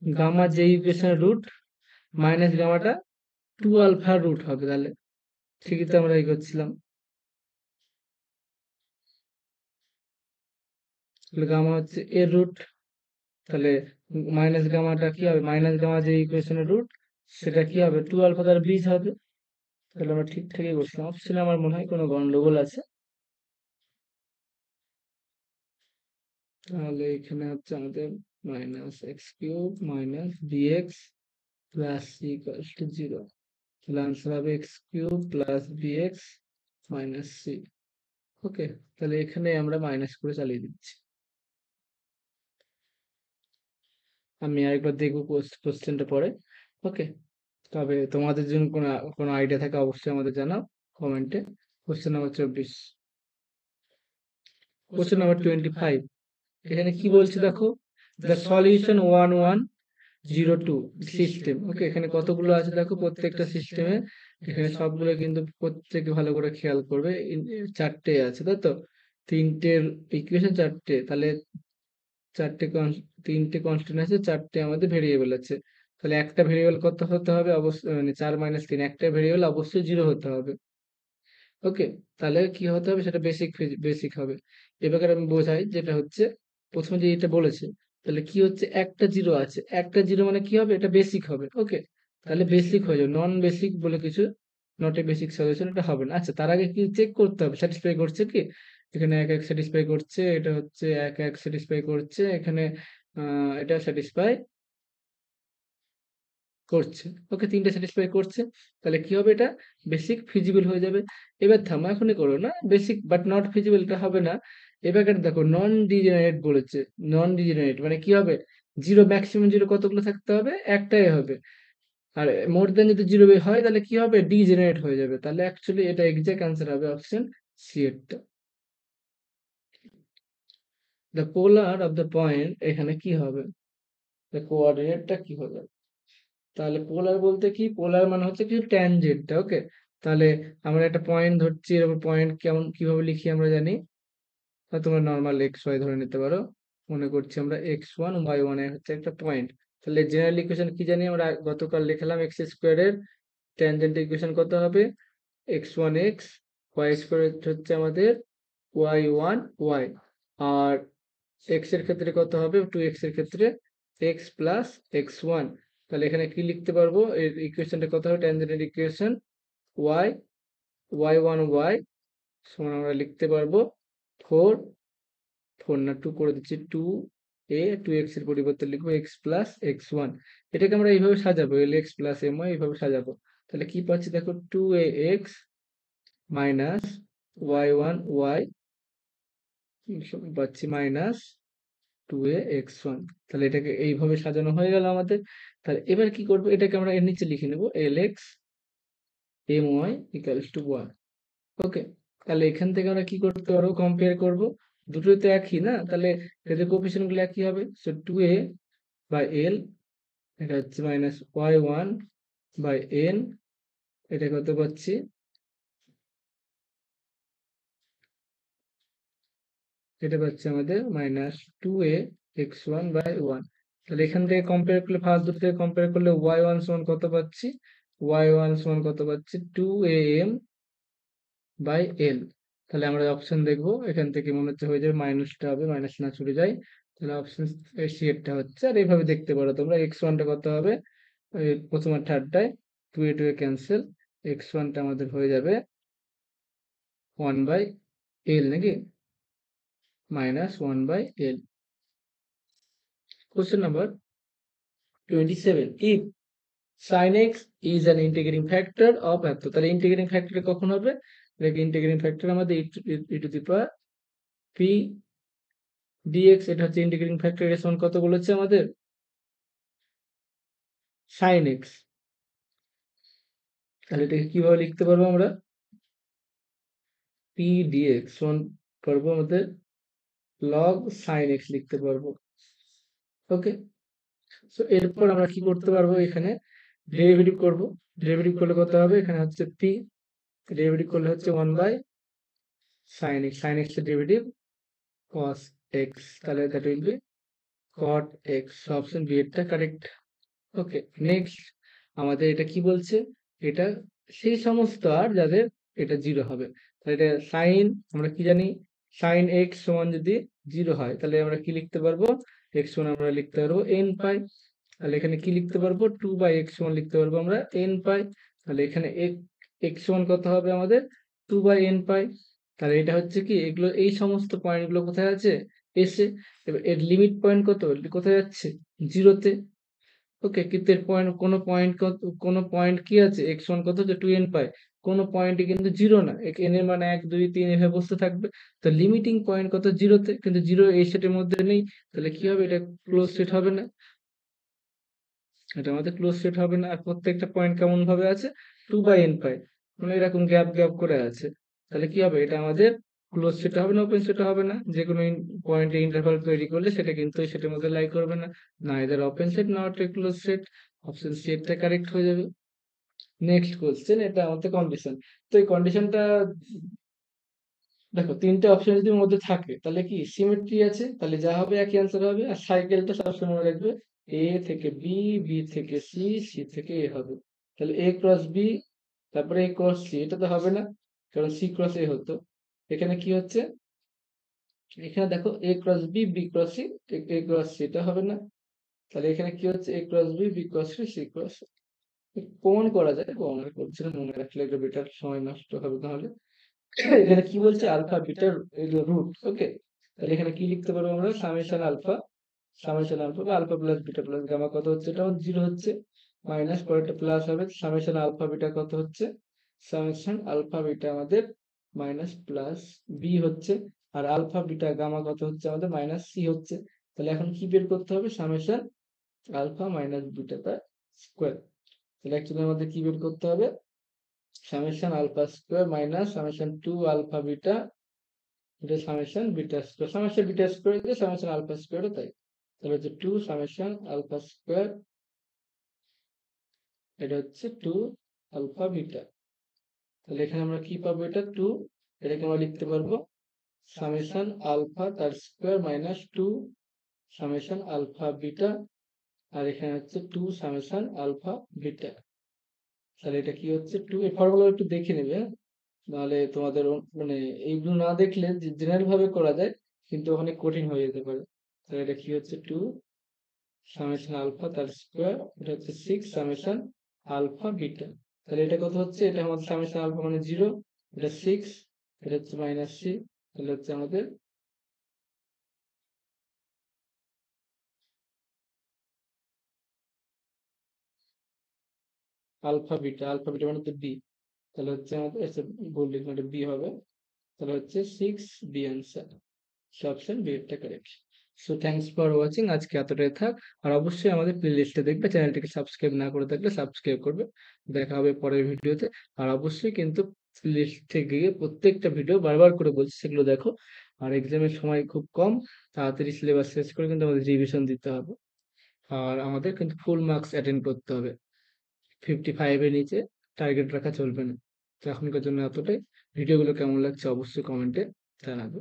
গামা যে ইকুয়েশনের রুট মাইনাস গামাটা 2 আলফার রুট হবে। তাহলে ঠিকই তো আমরা এই করছিলাম। তাহলে গামা হচ্ছে এর রুট, তাহলে মাইনাস গামাটা কি হবে? মাইনাস গামা যে ইকুয়েশনের রুট সেটা কি হবে? 2 আলফা, তার বীজ হবে। তাহলে আমরা ঠিকঠাকই করছিলাম। অপশনে আমার মনে হয় কোনো গন্ডগোল আছে। তাহলে এখানে হচ্ছে আমাদের minus x cube minus bx plus c equals to 0। তাহলে আনসার হবে x cube plus bx minus c. Okay, তাহলে এখানে আমরা মাইনাস করে চালিয়ে দিচ্ছি। আমি আরেকবার দেখবো কোশ্চেনটা পরে। ওকে, তবে তোমাদের জন্য কোনো কোনো আইডিয়া থাকে অবশ্যই আমাদের জানাও কমেন্টে। Question number 24। কোশ্চেন নাম্বার 25, এখানে কি বলছে দেখো? The solution 1102 system. ওকে, এখানে কতগুলো আছে দেখো প্রত্যেকটা সিস্টেমে। এখানে সবগুলো কিন্তু প্রত্যেকে ভালো করে খেয়াল করবে। চারটে আছে, তাই তো? তিনটের ইকুয়েশন চারটে, তাহলে চারটে তিনটে কনস্ট্যান্ট আছে, চারটে আমাদের ভেরিয়েবল আছে। তাহলে একটা ভেরিয়েবল কত হতে হবে? অবশ্যই মানে 4 - 3, একটা ভেরিয়েবল অবশ্যই 0 হতে হবে। ওকে, তাহলে কি হতে হবে? সেটা বেসিক হবে। এবার আমি বোঝাই, যেটা হচ্ছে প্রথমে যে এটা বলেছে, তাহলে কি হচ্ছে? একটা জিরো আছে, একটা জিরো মানে কি হবে? এটা বেসিক হবে। ওকে, তাহলে বেসিক হয়ে যাবে। নন বেসিক বলে কিছু, নট এ বেসিক সলিউশন, এটা হবে না। আচ্ছা, তার আগে কি চেক করতে হবে স্যাটিসফাই করছে কি? এখানে 1 1 স্যাটিসফাই করছে, এটা হচ্ছে 1 1 স্যাটিসফাই করছে, এখানে এটা স্যাটিসফাই করছে। ওকে, তিনটে স্যাটিসফাই করছে। তাহলে কি হবে? এটা বেসিক ফিজিবল হয়ে যাবে। এবার থামো, এখনই করো না। বেসিক বাট নট ফিজিবল, এটা হবে না। এবার দেখো নন ডিজেনারেট বলেছে। নন ডিজেনারেট মানে কি হবে? জিরো, ম্যাক্সিমাম জিরো কতগুলো থাকতে হবে? একটাই হবে। আর মোর দেন যদি জিরো হয় তাহলে কি হবে? ডিজেনারেট হয়ে যাবে। তাহলে অ্যাকচুয়ালি এটা এক্সাক্ট আনসার হবে অপশন সি এরটা। The polar of the point, এখানে কি হবে? দ্য কোঅর্ডিনেটটা কি হবে? তাহলে পোলার বলতে কি? পোলার মানে হচ্ছে কিছু ট্যানজেন্ট। ওকে, তাহলে আমরা একটা পয়েন্ট ধরছি, এরকম পয়েন্ট কেমন কিভাবে লিখি আমরা জানি। তা তোমরা নর্মাল এক্স ওয়াই ধরে নিতে পারো। মনে করছি আমরা x1 y1 হচ্ছে একটা পয়েন্ট। তাহলে জেনারেল ইকুয়েশন কি জানি আমরা? গতকাল লিখলাম এক্স স্কোয়ারের ট্যানজেন্ট ইকুয়েশন কত হবে? x1 x, y স্কোয়ার হচ্ছে আমাদের y1 y, আর এক্স এর ক্ষেত্রে কত হবে? 2x এর ক্ষেত্রে x প্লাস x1। তাহলে এখানে কি লিখতে পারবো? এই ইকুয়েশনটা কত হবে? ট্যানজেন্টের ইকুয়েশন y y1 y সমান আমরা লিখতে পারবো 4 4 না 2 করে দিচ্ছি, 2x এর পরিবর্তে লিখবো x প্লাস x1। এটাকে আমরা এইভাবে সাজাবো, lx প্লাস my এইভাবে সাজাবো। তাহলে কি পাচ্ছি দেখো? 2ax মাইনাস y1 y পাচ্ছি মাইনাস 2ax1। তাহলে এটাকে এইভাবে সাজানো হয়ে গেল আমাদের। তাহলে এবার কি করবো? এটাকে আমরা এর নিচে লিখে নেবো lx my ইকুয়ালস টু 1। ওকে, তাহলে এখান থেকে আমরা কি করতে পারবো? কম্পেয়ার করব। দুটোই তো একই না, তাহলে এদের কোএফিসিয়েন্ট গুলো একই হবে। সো 2a বাই l এটা হচ্ছে -y1/n, এটা কত পাচ্ছি, এটা পাচ্ছি আমাদের -2a(x1/1). তাহলে এখান থেকে কম্পেয়ার করলে, ফার্স্ট দুটো থেকে কম্পেয়ার করলে y1 সমান কত পাচ্ছি, y1 সমান কত পাচ্ছি 2am/n। তাহলে আমরা অপশন দেখবো, এখান থেকে মনে হচ্ছে হয়ে যাবে, মাইনাসটা হবে, মাইনাস না ছুটে যায়, তাহলে অপশন সি এরটা হচ্ছে। আর এইভাবে দেখতে পারো তোমরা, x1টা কত হবে, প্রথম আর থার্ডটায় 2a ক্যান্সেল, x1টা আমাদের হয়ে যাবে 1/l নাকি, -1/l। Question number 27. If sin x is an integrating factor of এত, তাহলে ইন্টিগ্রেটিং ফ্যাক্টর কখন হবে, দেখি ইন্টিগ্রেটিং ফ্যাক্টর আমাদের e to the power p dx, এটা হচ্ছে ইন্টিগ্রেটিং ফ্যাক্টর, এর সমান কত বলেছে আমাদের, sin x। তাহলে এটাকে কিভাবে লিখতে পারবো আমরা, p dx সমান করবো আমাদের log sin x লিখতে পারবো। ওকে, সো এরপর আমরা কি করতে পারবো, এখানে ডেরিভেটিভ করব। ডেরিভেটিভ করলে কত হবে, এখানে হচ্ছে p, ডেরিভেটিভ করলে হচ্ছে 1/sin x, sin x এর ডেরিভেটিভ cos x, তাহলে that will be cot x। Option b এরটা কারেক্ট। ওকে, নেক্সট আমাদের এটা কি বলছে, এটা সেই সমস্ত আর যাদের এটা 0 হবে। তাহলে এটা সাইন, আমরা কি জানি, সাইন x সমান যদি 0 হয়, তাহলে আমরা কি লিখতে পারবো, x সমান আমরা লিখতে পারবো n পাই। তাহলে এখানে কি লিখতে পারবো, 2/x সমান লিখতে পারবো আমরা n পাই। তাহলে এখানে x সমান কত হবে আমাদের 2/n পাই। তাহলে এটা হচ্ছে কি, এগুলো এই সমস্ত পয়েন্টগুলো কোথায় আছে, এসে, এবার এর লিমিট পয়েন্ট কত, কোথায় যাচ্ছে, 0-তে। ওকে, কিন্তু এর পয়েন্ট, কোনো পয়েন্ট কি আছে, x সমান কত হচ্ছে 2n পাই, কোনো পয়েন্টই কিন্তু 0 না, n এর মান 1 2 3 এভাবে বসতে থাকবে। তো লিমিটিং পয়েন্ট কত, 0-তে, কিন্তু 0 এই সেটের মধ্যে নেই। তাহলে কি হবে, এটা ক্লোজ সেট হবে না, এটা আমাদের ক্লোজ সেট হবে না। আর প্রত্যেকটা পয়েন্ট কেমন ভাবে আছে, 2/n পাই, মানে এরকম গ্যাপ গ্যাপ করে আছে। তাহলে কি হবে, এটা আমাদের ক্লোজ সেট হবে না, ওপেন সেট হবে না। যে কোনো পয়েন্টে ইন্টারভাল তৈরি করলে সেটা কিন্তু সেটার মধ্যে লাই করবে না, না এদের ওপেন সেট না ওটা ক্লোজ সেট। অপশন সি এরটা কারেক্ট হয়ে যাবে। নেক্সট কোশ্চেন, এটা আমাদের কন্ডিশন। তো এই কন্ডিশনটা দেখো, তিনটে অপশন যদি ওর মধ্যে থাকে তাহলে কি সিমেট্রি আছে, তাহলে যা হবে একই অ্যান্সার হবে। আর সাইকেলটা সবসময় মনে রাখবে, এ থেকে বি, বি থেকে সি, সি থেকে এ হবে। তাহলে এ ক্রস বি, তারপরে এ ক্রস সি, এটা তো হবে না, কারণ সি ক্রস এ হতো। এখানে কি হচ্ছে, এখানে দেখো a cross b, b cross c, a cross c, এটা হবে না। তাহলে এখানে কি হচ্ছে, a cross b, b cross c, c cross. প্রমাণ করা যায়, প্রমাণ করছে না, মনে রাখলে এটা বেটার, সময় নষ্ট হবে তাহলে। এখানে কি বলছে, আলফা বিটার রুট। ওকে, তাহলে এখানে কি লিখতে পারবো আমরা, সামেশন আলফা বা alpha plus beta plus gamma কত হচ্ছে, এটা 0 হচ্ছে, মাইনাস পরেরটা প্লাস হবে, সামেশন আলফা বিটা কত হচ্ছে, সামেশন আলফা বিটা আমাদের মাইনাস প্লাস বি হচ্ছে, আর আলফা বিটা গামা কত হচ্ছে আমাদের মাইনাস সি হচ্ছে। তাহলে এখন কি বের করতে হবে, সামেশন আলফা মাইনাস বিটা তার স্কোয়ার। তাহলে অ্যাকচুয়ালি আমাদের কি বের করতে হবে, summation alpha square minus summation 2 alpha beta, এটা summation beta square, summation beta square দিয়ে সামেশন আলফা স্কোয়ারও তাই। তাহলে হচ্ছে 2 সামেশন আলফা স্কোয়ার, এটা হচ্ছে 2 আলফা বিটা। তাহলে এখানে আমরা কি পাবো, এটা 2, এটাকে আমরা লিখতে পারবো সামেশন আলফা তার square minus 2 summation alpha beta, আর এখানে হচ্ছে 2 সামেশন আলফা বিটা। তাহলে এটা কি হচ্ছে 2, এই ফর্মুলা একটু দেখে নেবে, হ্যাঁ? নাহলে তোমাদের মানে এইগুলো না দেখলে জেনারেল ভাবে করা যায়, কিন্তু ওখানে কঠিন হয়ে যেতে পারে। তাহলে এটা কি হচ্ছে 2 সামেশন আলফা তার স্কোয়ার, এটা হচ্ছে 6 সামেশন আলফা বিটা। তাহলে এটা কত হচ্ছে, এটা আমাদের সামেশন আলফা মানে 0, এটা 6, এটা হচ্ছে -c, তাহলে হচ্ছে আমাদের আলফা বিটা মানে তো বি, তাহলে হচ্ছে আমাদের ভুল লিখলাম, এটা বি হবে। তাহলে হচ্ছে 6 বি অ্যান্সার, অপশন বি এরটা correct. So thanks for watching, আজকে এতটাই থাক। আর অবশ্যই আমাদের প্লেলিস্টে দেখবে, চ্যানেলটিকে সাবস্ক্রাইব না করে থাকলে সাবস্ক্রাইব করবে। দেখা হবে পরের ভিডিওতে। আর অবশ্যই কিন্তু লিস্টে গিয়ে প্রত্যেকটা ভিডিও বারবার করে বলছি সেগুলো দেখো। আর এক্সামের সময় খুব কম, তাড়াতাড়ি সিলেবাস শেষ করে কিন্তু আমাদের রিভিশন দিতে হবে। আর আমাদের কিন্তু ফুল মার্কস অ্যাটেন্ড করতে হবে। 55 এর নিচে টার্গেট রাখা চলবে না। তো এখনকার জন্য এতটাই। ভিডিওগুলো কেমন লাগছে অবশ্যই কমেন্টে জানাবে।